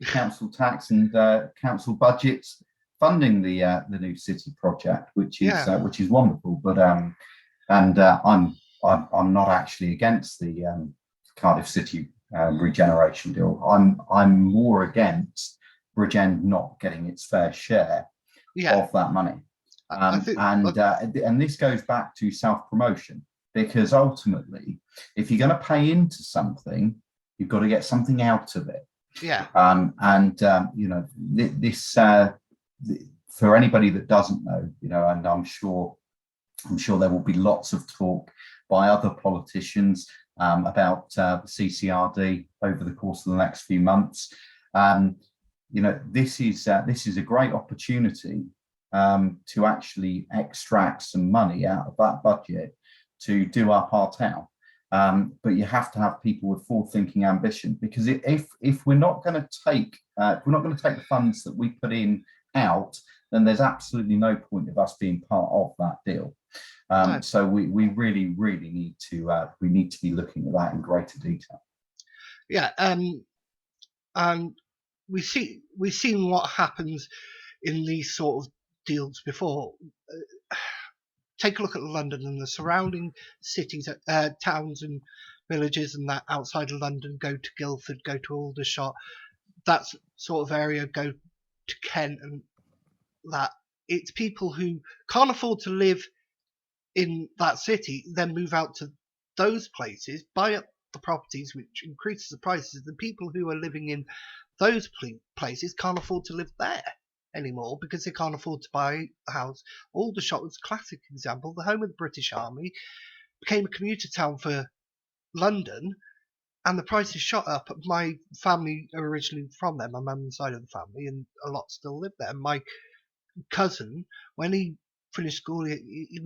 council tax and council budgets funding the new city project, which is wonderful. But I'm not actually against the Cardiff City regeneration deal. I'm more against Bridgend not getting its fair share of that money. And this goes back to self-promotion, because ultimately, if you're going to pay into something, you've got to get something out of it. Yeah. This for anybody that doesn't know, and I'm sure there will be lots of talk by other politicians about the CCRD over the course of the next few months. This is a great opportunity to actually extract some money out of that budget to do up our town. But you have to have people with forward-thinking ambition, because if we're not going to take the funds that we put in out, then there's absolutely no point of us being part of that deal. No. So we really need to be looking at that in greater detail. Yeah, and we've seen what happens in these sort of deals before. Take a look at London and the surrounding cities, towns and villages, and that outside of London. Go to Guildford, go to Aldershot, that sort of area. Go to Kent, and that it's people who can't afford to live in that city, then move out to those places, buy up the properties, which increases the prices. The people who are living in those places can't afford to live there anymore because they can't afford to buy a house. Aldershot was a classic example. The home of the British Army became a commuter town for London, and the prices shot up. My family are originally from there, my mum's side of the family, and a lot still live there. My cousin, when he finished school, he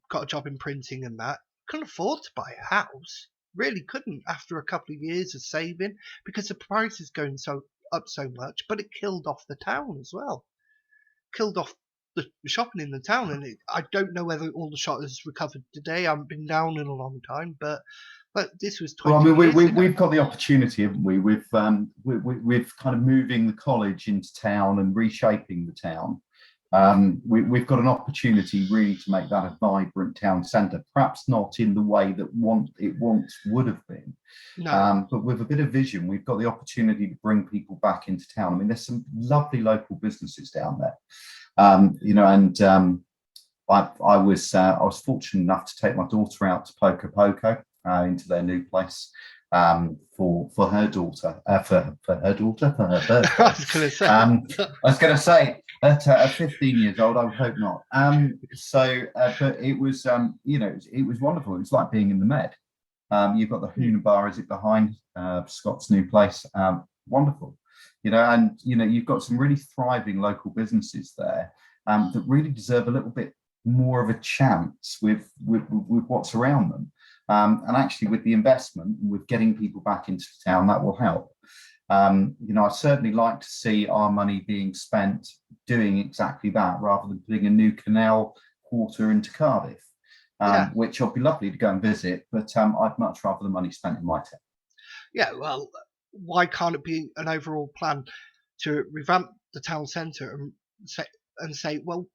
got a job in printing and that. Couldn't afford to buy a house. Really couldn't after a couple of years of saving because the price is going up so much. But it killed off the town as well. Killed off the shopping in the town, and I don't know whether Aldershot has recovered today. I haven't been down in a long time, but this was 20 Well, I mean, years ago. we've got the opportunity, haven't we? With kind of moving the college into town and reshaping the town. We've got an opportunity really to make that a vibrant town centre, perhaps not in the way that it once would have been. No. But with a bit of vision, we've got the opportunity to bring people back into town. I mean, there's some lovely local businesses down there, I was fortunate enough to take my daughter out to Poco Poco into their new place for her daughter, for her birthday. I was going to say at 15 years old, I would hope not. But it was, it was wonderful. It was like being in the Med. You've got the Hoona Bar, is it behind Scott's new place? Wonderful. You've got some really thriving local businesses there that really deserve a little bit more of a chance with what's around them. And actually with the investment, with getting people back into town, that will help. I certainly like to see our money being spent doing exactly that rather than putting a new canal quarter into Cardiff, which would be lovely to go and visit, but I'd much rather the money spent in my town. Yeah, well, why can't it be an overall plan to revamp the town centre and say, well,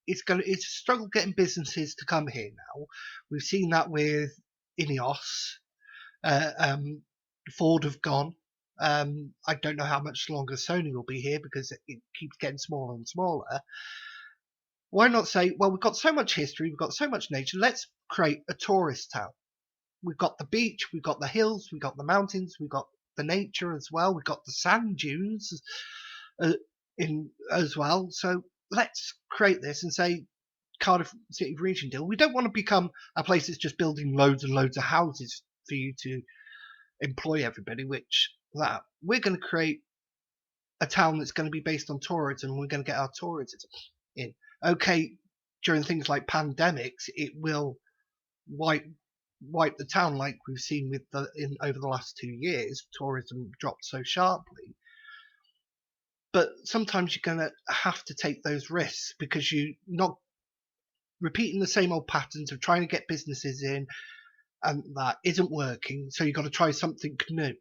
it's a struggle getting businesses to come here now. We've seen that with Ineos. Ford have gone. I don't know how much longer Sony will be here because it keeps getting smaller and smaller. Why not say, well, we've got so much history, we've got so much nature, let's create a tourist town. We've got the beach, we've got the hills, we've got the mountains, we've got the nature as well, we've got the sand dunes in as well. So let's create this and say Cardiff City Region deal. We don't want to become a place that's just building loads and loads of houses for you to employ everybody, we're going to create a town that's going to be based on tourism, and we're going to get our tourism in. Okay, during things like pandemics, it will wipe the town like we've seen over the last 2 years. Tourism dropped so sharply. But sometimes you're going to have to take those risks because you're not repeating the same old patterns of trying to get businesses in, and that isn't working. So you've got to try something new.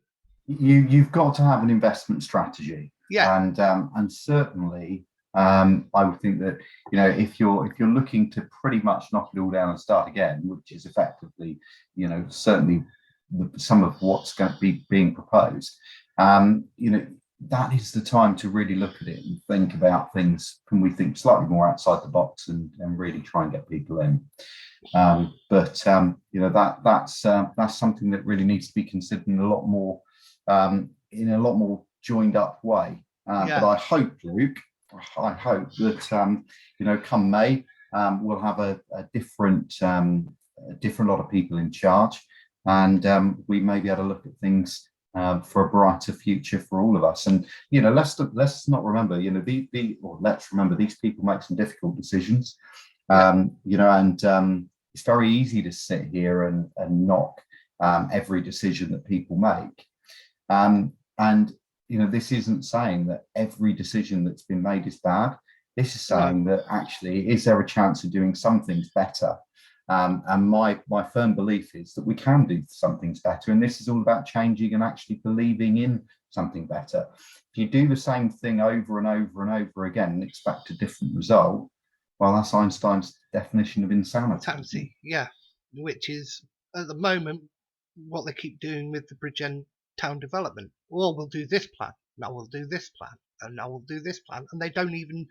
You've got to have an investment strategy. Yeah. And certainly, I would think that if you're looking to pretty much knock it all down and start again, which is effectively certainly some of what's going to be being proposed, that is the time to really look at it and think about things. Can we think slightly more outside the box and really try and get people in? That's something that really needs to be considered in a lot more joined up way. But I hope, Luke, that come May, we'll have a different lot of people in charge, and we may be able to look at things for a brighter future for all of us. And let's not remember, let's remember these people make some difficult decisions. It's very easy to sit here and knock every decision that people make. And this isn't saying that every decision that's been made is bad. This is saying that actually, is there a chance of doing some things better? And my firm belief is that we can do some things better. And this is all about changing and actually believing in something better. If you do the same thing over and over and over again and expect a different result, well, that's Einstein's definition of insanity. Yeah, which is at the moment what they keep doing with the Bridgend town development. Well, we'll do this plan. Now we'll do this plan, and now we'll do this plan, and they don't even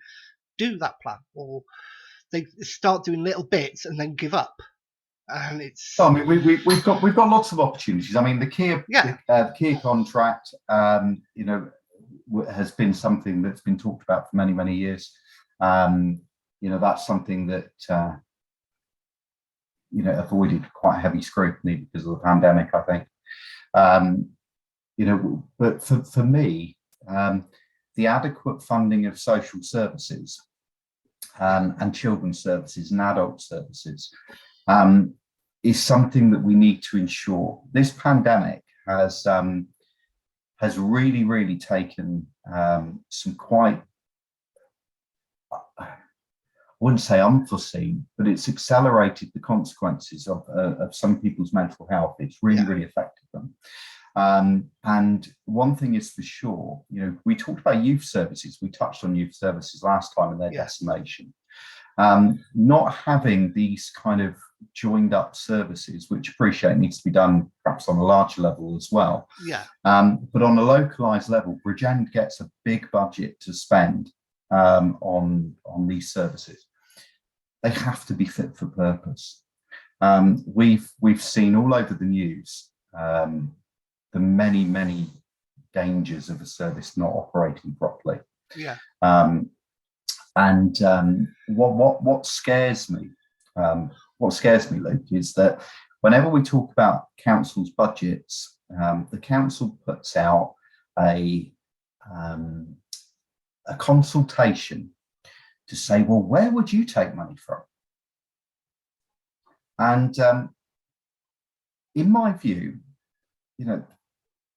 do that plan, or they start doing little bits and then give up. And it's. I mean, we've got lots of opportunities. I mean, the Kia contract, has been something that's been talked about for many years. That's something that avoided quite heavy scrutiny because of the pandemic, I think. But for me, the adequate funding of social services and children's services and adult services is something that we need to ensure. This pandemic has really taken some quite, I wouldn't say unforeseen, but it's accelerated the consequences of some people's mental health. It's really affected them. And one thing is for sure, we talked about youth services. We touched on youth services last time and their decimation. Not having these kind of joined up services, which appreciate needs to be done perhaps on a larger level as well. But on a localized level, Bridgend gets a big budget to spend on these services. They have to be fit for purpose. We've seen all over the news the many dangers of a service not operating properly. What scares me, Luke, is that whenever we talk about council's budgets, the council puts out a consultation to say, well, where would you take money from? And in my view,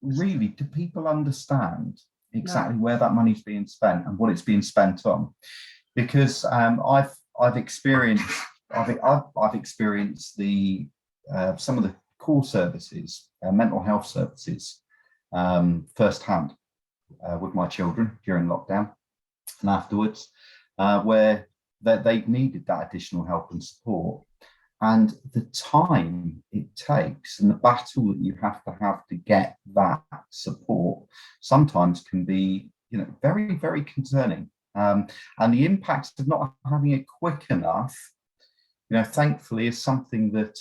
really, do people understand exactly where that money's being spent and what it's being spent on? Because I've experienced the some of the core services, mental health services, firsthand with my children during lockdown and afterwards, where they've needed that additional help and support. And the time it takes and the battle that you have to get that support sometimes can be, very concerning. And the impact of not having it quick enough, thankfully is something that,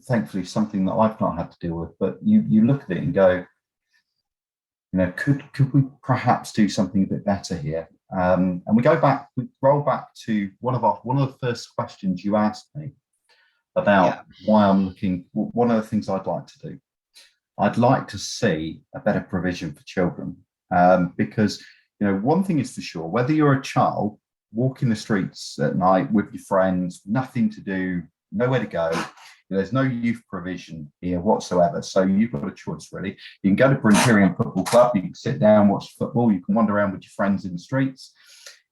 something that I've not had to deal with. But you look at it and go, could we perhaps do something a bit better here? And we roll back to one of the first questions you asked me about why I'm looking. One of the things I'd like to do, I'd like to see a better provision for children, because one thing is for sure, whether you're a child walking the streets at night with your friends, nothing to do, nowhere to go, there's no youth provision here whatsoever. So you've got a choice, really. You can go to Brinterian Football Club, you can sit down, watch football, you can wander around with your friends in the streets,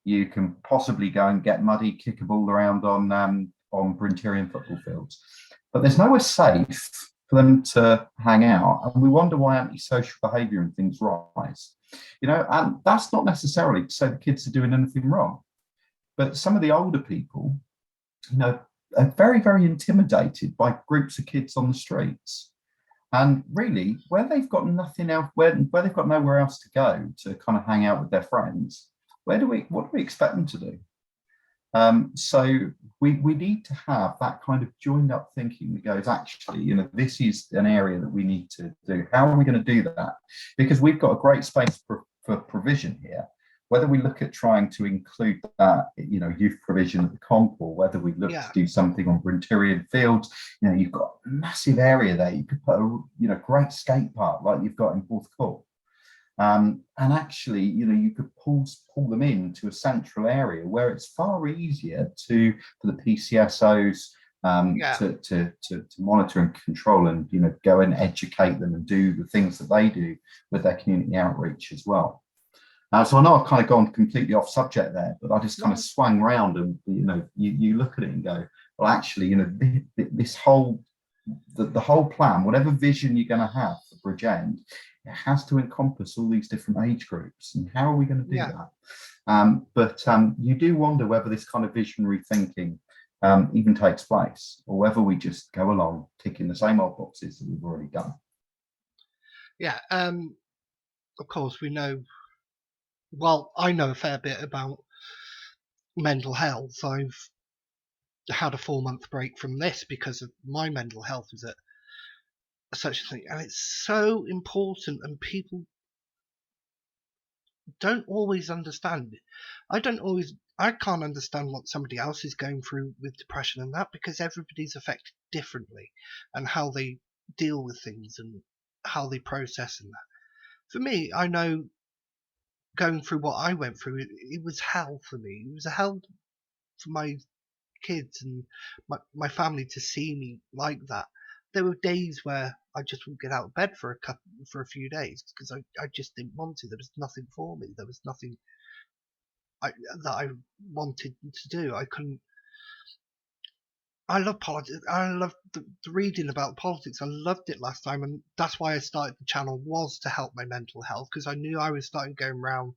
you can possibly go and get muddy, kick a ball around on Brinterian football fields. But there's nowhere safe for them to hang out. And we wonder why antisocial behaviour and things rise. And that's not necessarily to say the kids are doing anything wrong. But some of the older people, are very intimidated by groups of kids on the streets. And really, where they've got nothing else, where they've got nowhere else to go to kind of hang out with their friends, what do we expect them to do? So we need to have that kind of joined up thinking that goes, actually, this is an area that we need to do. How are we going to do that? Because we've got a great space for provision here. Whether we look at trying to include that, youth provision at the comp, or whether we look to do something on Brinterian Fields, you've got a massive area there. You could put a, great skate park like you've got in Porthcawl. And actually, you could pull them into a central area where it's far easier for the PCSOs Yeah. to monitor and control, and go and educate them and do the things that they do with their community outreach as well. So I know I've kind of gone completely off subject there, but I just kind of swung round, and you look at it and go, well, actually, this whole the whole plan, whatever vision you're going to have for Bridgend, it has to encompass all these different age groups. And how are we going to do that? But you do wonder whether this kind of visionary thinking even takes place, or whether we just go along ticking the same old boxes that we've already done. Yeah. Of course, we know. Well, I know a fair bit about mental health. I've had a 4-month break from this because of my mental health was at such a thing, and it's so important, and people don't always understand. I can't understand what somebody else is going through with depression and that, because everybody's affected differently, and how they deal with things and how they process and that. For me, I know going through what I went through, it was hell for me. It was a hell for my kids and my family to see me like that. There were days where I just wouldn't get out of bed for a few days because I just didn't want to. There was nothing for me. There was nothing that I wanted to do. I couldn't. I love politics. I love the reading about politics. I loved it last time, and that's why I started the channel, was to help my mental health, because I knew I was starting going round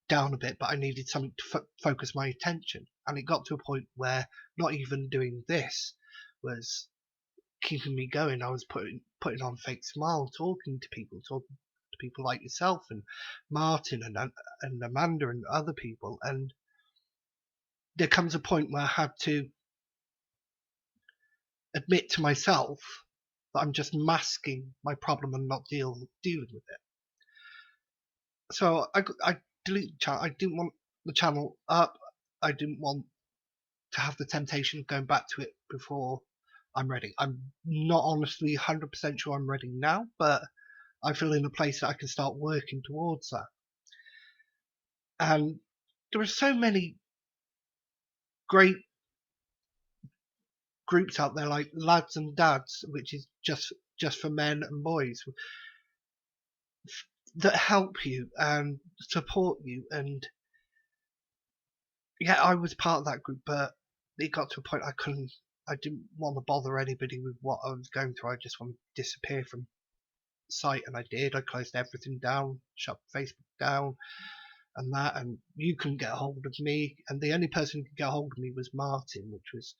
down a bit, but I needed something to focus my attention. And it got to a point where not even doing this was keeping me going. I was putting on fake smile, talking to people like yourself and Martin and Amanda and other people. And there comes a point where I had to admit to myself that I'm just masking my problem and not dealing with it. So I deleted the channel. I didn't want the channel up. I didn't want to have the temptation of going back to it before I'm ready. I'm not honestly 100% sure I'm ready now, but I feel in a place that I can start working towards that. And there are so many great groups out there, like Lads and Dads, which is just for men and boys, that help you and support you. And yeah, I was part of that group, but it got to a point I didn't want to bother anybody with what I was going through. I just wanted to disappear from sight, and I did. I closed everything down, shut Facebook down, and that. And you couldn't get a hold of me, and the only person who could get a hold of me was Martin, which was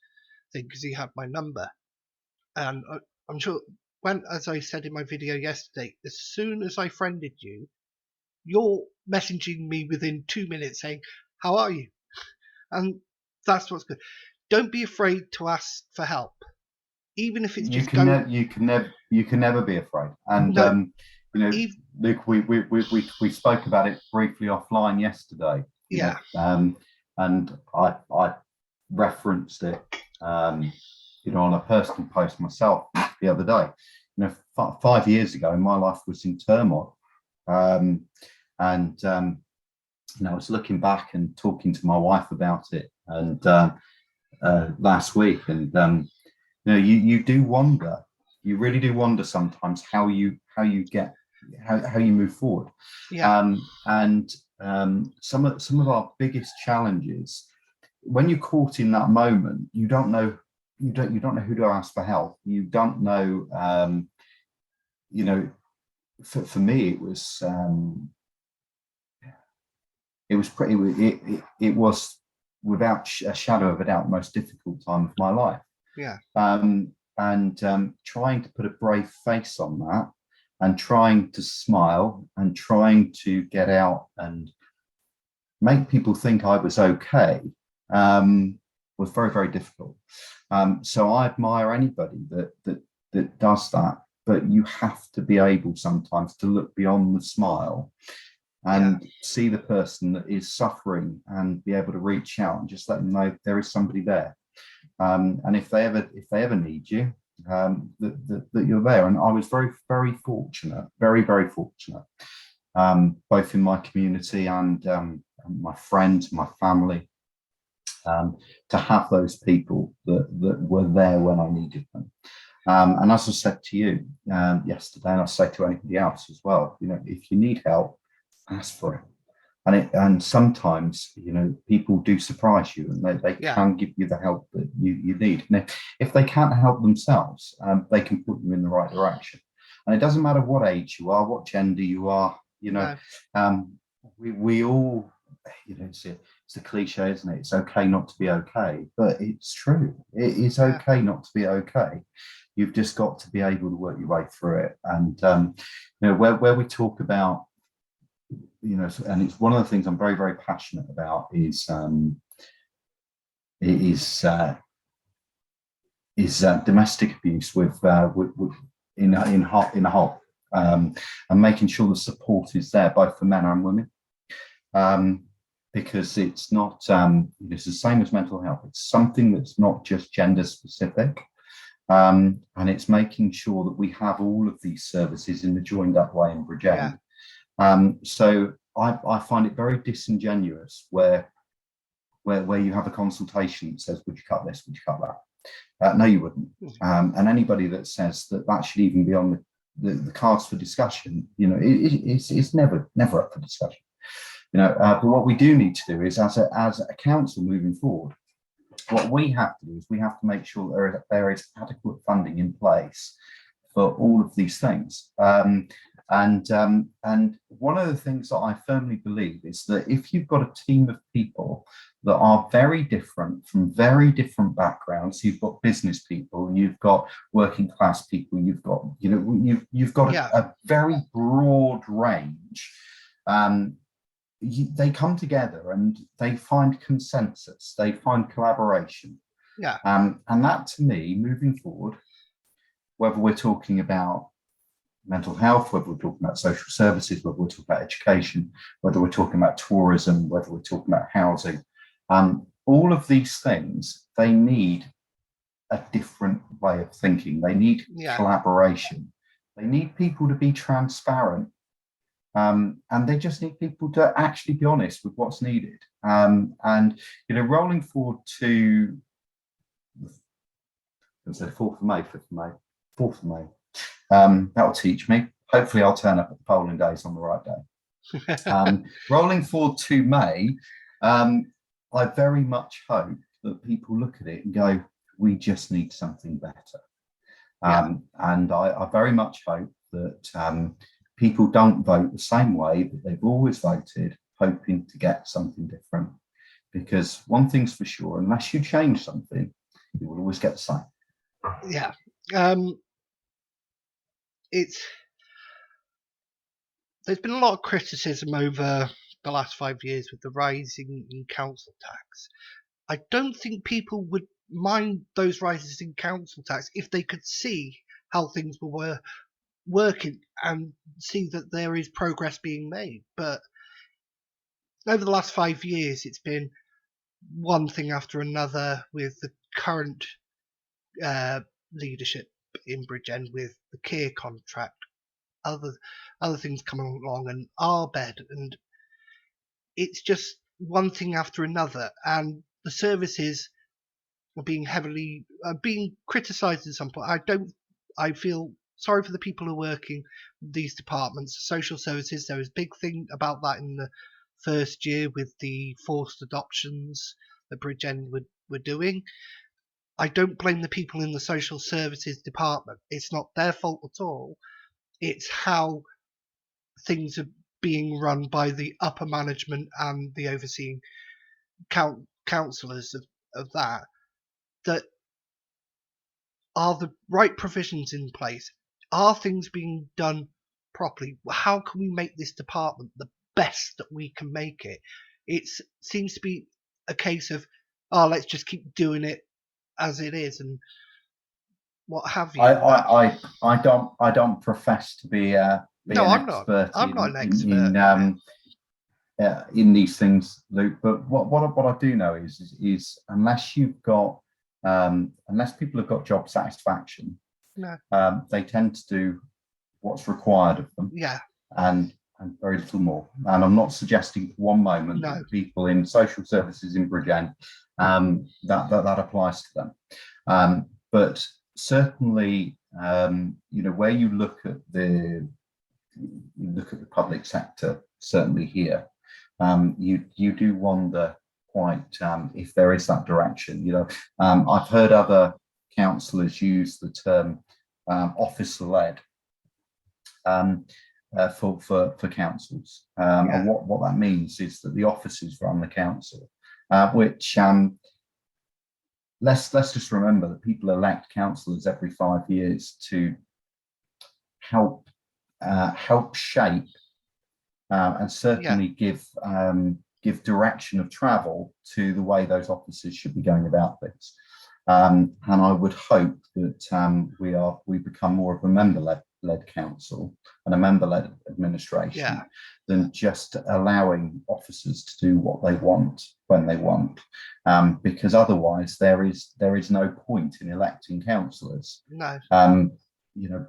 because he had my number. And I'm sure when, as I said in my video yesterday, as soon as I friended you, you're messaging me within 2 minutes saying, "How are you?" And that's what's good. Don't be afraid to ask for help, even if it's You just can never be afraid. And no, Luke, we spoke about it briefly offline yesterday. Yeah. And I referenced it, on a personal post myself the other day. 5 years ago, my life was in turmoil, and I was looking back and talking to my wife about it, and last week, and you do wonder, you really do wonder sometimes how you move forward. Yeah. Some of our biggest challenges, when you're caught in that moment, you don't know who to ask for help. You don't know. For me, it was without a shadow of a doubt the most difficult time of my life. Yeah. Trying to put a brave face on that, and trying to smile, and trying to get out and make people think I was okay, was very, very difficult. So I admire anybody that does that, but you have to be able sometimes to look beyond the smile and see the person that is suffering, and be able to reach out and just let them know there is somebody there. And if they ever need you, that you're there. And I was very, very fortunate, very, very fortunate, both in my community and my friends, my family, to have those people that were there when I needed them. And as I said to you yesterday, and I say to anybody else as well, if you need help, ask for it. And sometimes, people do surprise you, and they can give you the help that you need. And if they can't help themselves, they can put you in the right direction. And it doesn't matter what age you are, what gender you are. We all, it's a cliche, isn't it? It's okay not to be okay, but it's true. It is okay not to be okay. You've just got to be able to work your way through it. And where we talk about, and it's one of the things I'm very, very passionate about is domestic abuse in a whole, and making sure the support is there both for men and women, because it's not it's the same as mental health. It's something that's not just gender specific, and it's making sure that we have all of these services in the joined up way in Bridgend. So I find it very disingenuous where you have a consultation that says, would you cut this, would you cut that? No, you wouldn't. And anybody that says that should even be on the cards for discussion, it's never up for discussion. But what we do need to do is, as a council moving forward, what we have to do is we have to make sure that there is adequate funding in place for all of these things. And one of the things that I firmly believe is that if you've got a team of people that are very different from very different backgrounds, you've got business people, you've got working class people, you've got a very broad range. They come together and they find consensus, they find collaboration. And that, to me, moving forward, whether we're talking about mental health, whether we're talking about social services, whether we're talking about education, whether we're talking about tourism, whether we're talking about housing, all of these things, they need a different way of thinking. They need collaboration. They need people to be transparent. And they just need people to actually be honest with what's needed. And rolling forward to the 4th of May, 5th of May, 4th of May. That'll teach me. Hopefully I'll turn up at the polling days on the right day. Rolling forward to May, I very much hope that people look at it and go, we just need something better. And I very much hope that people don't vote the same way that they've always voted, hoping to get something different. Because one thing's for sure, unless you change something, you will always get the same. Yeah. There's been a lot of criticism over the last 5 years with the rising in council tax. I don't think people would mind those rises in council tax if they could see how things were working and see that there is progress being made. But over the last 5 years, it's been one thing after another with the current leadership in Bridgend, with the care contract, other things coming along, and our bed, and it's just one thing after another, and the services are being criticised at some point. I feel sorry for the people who are working these departments. Social services, there was a big thing about that in the first year with the forced adoptions that Bridgend were doing. I don't blame the people in the social services department. It's not their fault at all. It's how things are being run by the upper management and the overseeing councillors of that are the right provisions in place. Are things being done properly? How can we make this department the best that we can make it? It seems to be a case of, let's just keep doing it as it is, and what have you. I don't profess to be an expert. I'm not an expert in these things, Luke. But what I do know is unless people have got job satisfaction, they tend to do what's required of them. Yeah. And and very little more. And I'm not suggesting for one moment No. that people in social services in Bridgend, that applies to them. But certainly, where you look at the public sector, certainly here, you do wonder quite if there is that direction. I've heard other councillors use the term officer-led for councils, and what that means is that the officers run the council, which let's just remember that people elect councillors every 5 years to help shape and certainly give direction of travel to the way those officers should be going about things. And I would hope that we become more of a member-led council and a member-led administration than just allowing officers to do what they want when they want, because otherwise there is no point in electing councillors. No.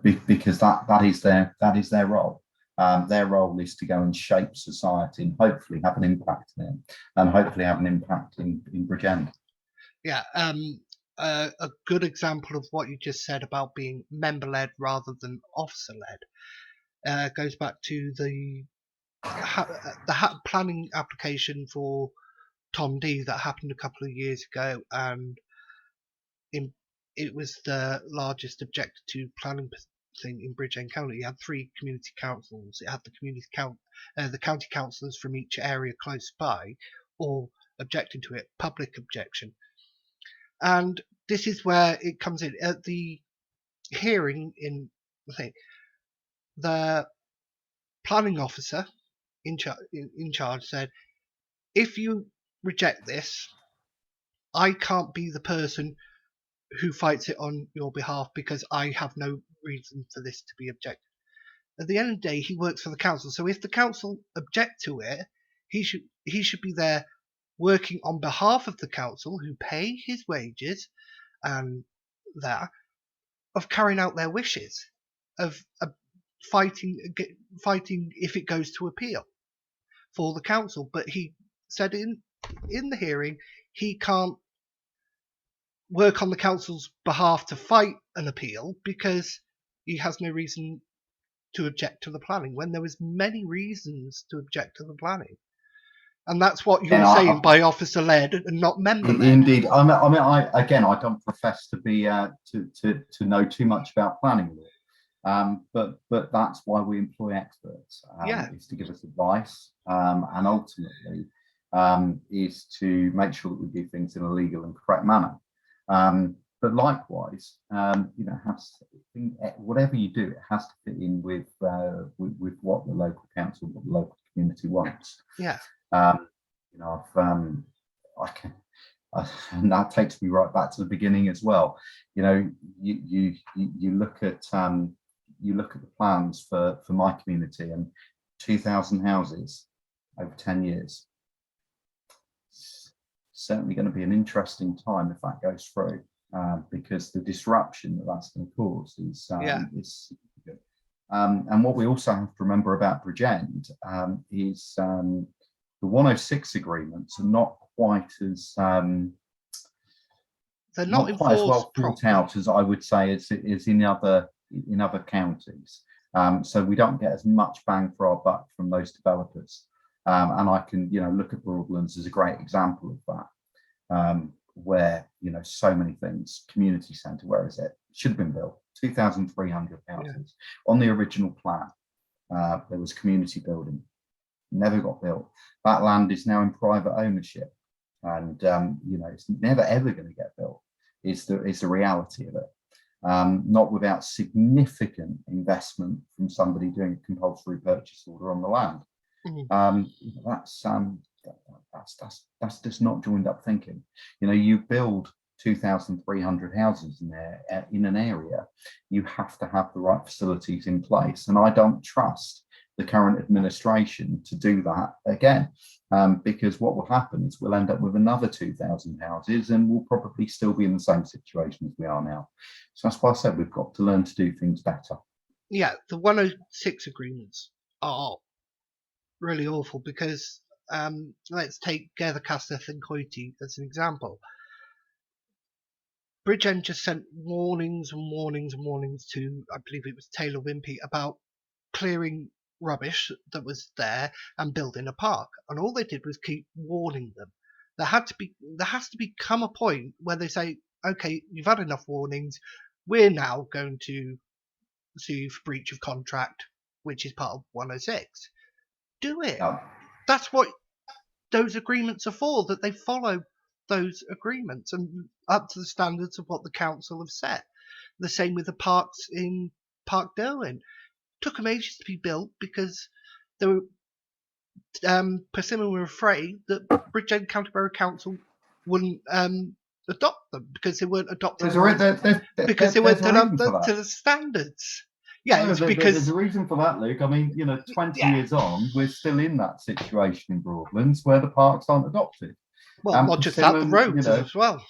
Because that is their role. Their role is to go and shape society and hopefully have an impact in it, and hopefully have an impact in Bridgend. Yeah. A good example of what you just said about being member-led rather than officer-led goes back to the planning application for Tom D that happened a couple of years ago, and it was the largest objected to planning thing in Bridgend County. You had 3 community councils. It had the county councillors from each area close by all objecting to it, public objection. And this is where it comes in. At the hearing the planning officer in charge said, if you reject this, I can't be the person who fights it on your behalf because I have no reason for this to be objected. At the end of the day, he works for the council. So if the council object to it, he should be there working on behalf of the council, who pay his wages and of carrying out their wishes, of fighting if it goes to appeal for the council. But he said in the hearing he can't work on the council's behalf to fight an appeal because he has no reason to object to the planning, when there was many reasons to object to the planning. And that's what you're saying by officer-led and not member-led. Indeed. I don't profess to be to know too much about planning law, but that's why we employ experts. Is to give us advice, and ultimately is to make sure that we do things in a legal and correct manner. But likewise, whatever you do, it has to fit in with what the local council, what the local community wants. Yeah. And that takes me right back to the beginning as well. You look at the plans for my community, and 2,000 houses over 10 years. Certainly going to be an interesting time if that goes through, because the disruption that's going to cause is significant. And what we also have to remember about Bridgend is the 106 agreements are not quite as they're not quite as well thought out as I would say as in other counties. So we don't get as much bang for our buck from those developers. And I can look at Broadlands as a great example of that, where so many things. Community centre, where is it? Should have been built. 2,300 houses on the original plan. There was community building, never got built. That land is now in private ownership, and it's never ever going to get built. Is the reality of it. Not without significant investment from somebody doing a compulsory purchase order on the land. That's just not joined up thinking. You build 2,300 houses in there in an area, you have to have the right facilities in place, and I don't trust the current administration to do that again, because what will happen is we'll end up with another 2,000 houses and we'll probably still be in the same situation as we are now. So that's why I said we've got to learn to do things better. Yeah, the 106 agreements are really awful because let's take Gathercasteth and Coity as an example. Bridgend just sent warnings and warnings and warnings to, I believe it was Taylor Wimpey, about clearing rubbish that was there and building a park. And all they did was keep warning them. There has to become a point where they say, okay, you've had enough warnings. We're now going to sue you for breach of contract, which is part of 106. Do it. Yeah. That's what those agreements are for, that they follow those agreements and up to the standards of what the council have set. The same with the parks in Park Derwent. Took them ages to be built because they were Persimmon were afraid that Bridgend County Borough Council wouldn't adopt them because they weren't adopting because they weren't up to the standards. Yeah, no, it's because there's a reason for that, Luke. I mean, 20 years on, we're still in that situation in Broadlands where the parks aren't adopted. Well, not just that, the roads as well.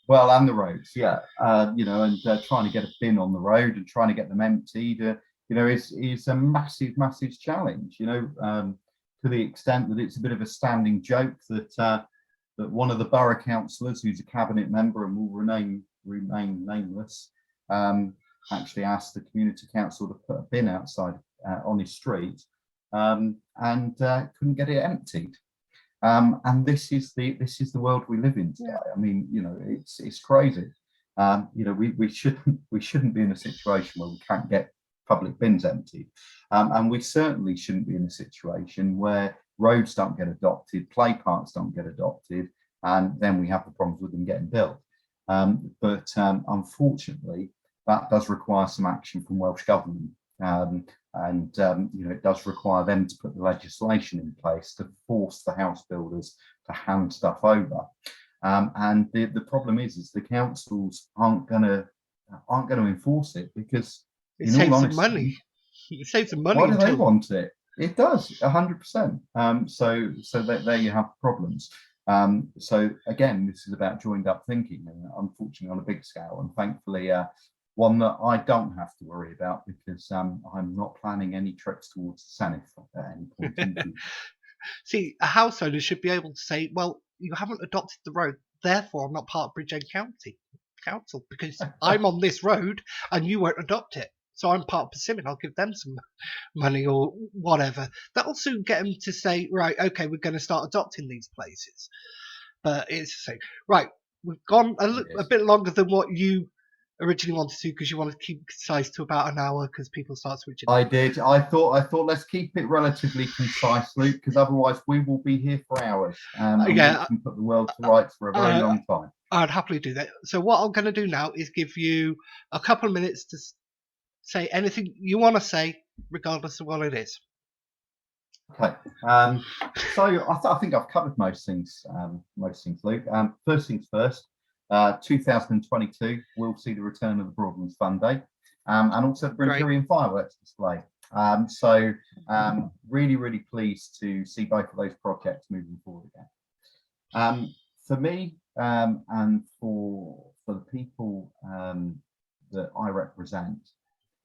Well, and the roads, yeah. And trying to get a bin on the road and trying to get them emptied, is a massive, massive challenge. To the extent that it's a bit of a standing joke that one of the borough councillors, who's a cabinet member and will remain nameless, actually asked the community council to put a bin outside on his street, and couldn't get it emptied. And this is the world we live in today. I mean, it's crazy. We shouldn't be in a situation where we can't get public bins emptied, and we certainly shouldn't be in a situation where roads don't get adopted, play parks don't get adopted, and then we have the problems with them getting built. But unfortunately, that does require some action from Welsh Government. It does require them to put the legislation in place to force the house builders to hand stuff over. And the problem is the councils aren't going to enforce it because it saves them money. It saves them money. Why do they want it? It does 100%. So there you have problems. So again, this is about joined up thinking, and unfortunately on a big scale, and thankfully one that I don't have to worry about because I'm not planning any trips towards the Senedd at any point in the future. See, a house owner should be able to say, well, you haven't adopted the road, therefore I'm not part of Bridgend Council because I'm on this road and you won't adopt it. So I'm part of Persimmon, I'll give them some money or whatever. That'll soon get them to say, right, okay, we're going to start adopting these places. But it's the same. Right, we've gone a bit longer than what you originally wanted to because you wanted to keep it concise to about an hour because people start switching. I did. I thought let's keep it relatively concise, Luke, because otherwise we will be here for hours. And we can put the world to rights for a very long time. I'd happily do that. So what I'm going to do now is give you a couple of minutes to say anything you want to say, regardless of what it is. Okay. So I think I've covered most things, Luke. First things first. 2022 will see the return of the Broadlands Fun Day and also the Brinterian fireworks display. Really, really pleased to see both of those projects moving forward again. For me and for the people that I represent,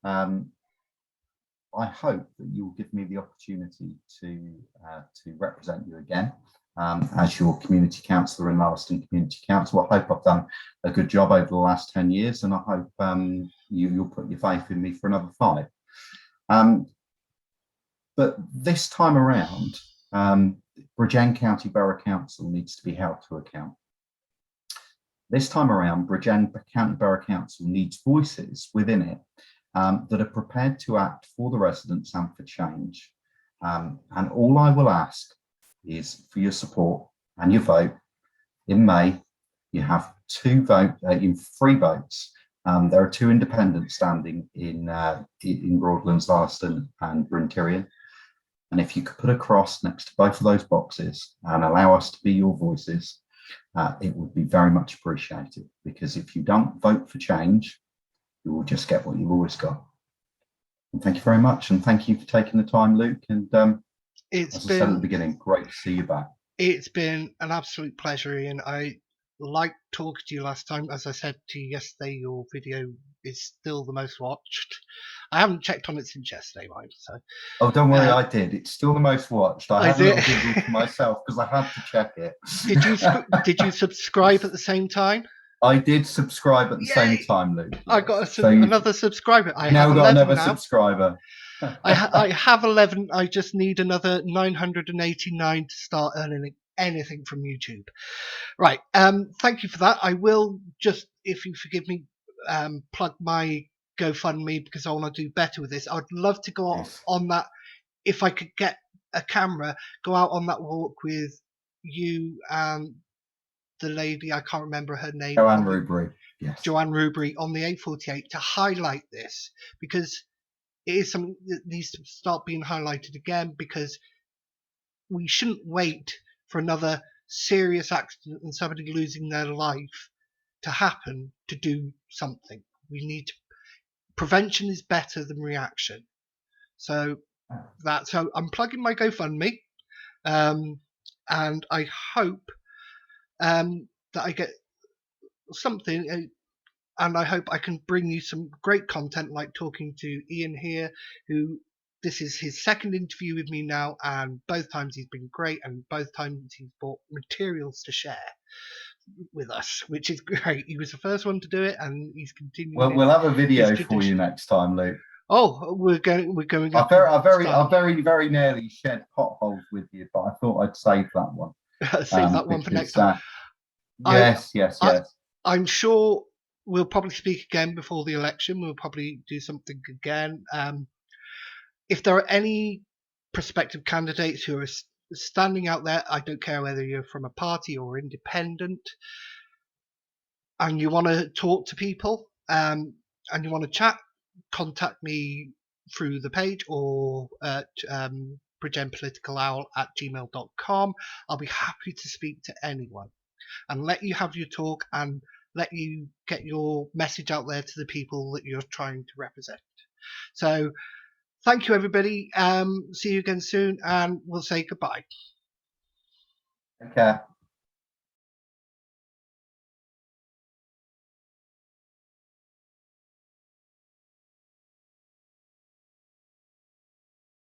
I hope that you will give me the opportunity to represent you again. As your community councillor in Lalaston Community Council. I hope I've done a good job over the last 10 years and I hope you'll put your faith in me for another 5. But this time around, Bridgend County Borough Council needs to be held to account. This time around, Bridgend County Borough Council needs voices within it that are prepared to act for the residents and for change. And all I will ask is for your support and your vote. In May, you have 3 votes. There are 2 independents standing in Broadlands, Lalaston and Brinterian. And if you could put a cross next to both of those boxes and allow us to be your voices, it would be very much appreciated. Because if you don't vote for change, you will just get what you've always got. And thank you very much. And thank you for taking the time, Luke. And as I said at the beginning, great to see you back. It's been an absolute pleasure, Ian. like talking to you last time. As I said to you yesterday, your video is still the most watched. I haven't checked on it since yesterday, mind. So, Oh, don't worry, I did. It's still the most watched. I is had a little it? giggle to myself because I had to check it. Did you subscribe at the same time? I did subscribe at the same Yay! time, Luke. Yes. I got So you've another subscriber. I now have got 11 another now. subscriber. I have 11. I just need another 989 to start earning anything from YouTube. Right. Thank you for that. I will just, if you forgive me, plug my GoFundMe because I want to do better with this. I'd love to go on that. If I could get a camera, go out on that walk with you and the lady, I can't remember her name. Joanne Rubery. Yes. Joanne Rubery on the 848 to highlight this, because it is something that needs to start being highlighted again, because we shouldn't wait for another serious accident and somebody losing their life to happen to do something. We need to, prevention is better than reaction. So I'm plugging my GoFundMe, and I hope that I get something, and I hope I can bring you some great content, like talking to Ian here, who this is his second interview with me now, and both times he's been great, and both times he's brought materials to share with us, which is great. He was the first one to do it, and he's continuing. Well, we'll have a video for you next time, Luke. Oh, we're going. I very nearly shed potholes with you, but I thought I'd save that one. Save that one for next time. Yes. I'm sure we'll probably speak again before the election. We'll probably do something again. If there are any prospective candidates who are standing out there, I don't care whether you're from a party or independent, and you want to talk to people, and you want to chat, contact me through the page or at pregenpoliticalowl@gmail.com. I'll be happy to speak to anyone and let you have your talk and let you get your message out there to the people that you're trying to represent. So thank you, everybody. See you again soon, and we'll say goodbye. Okay.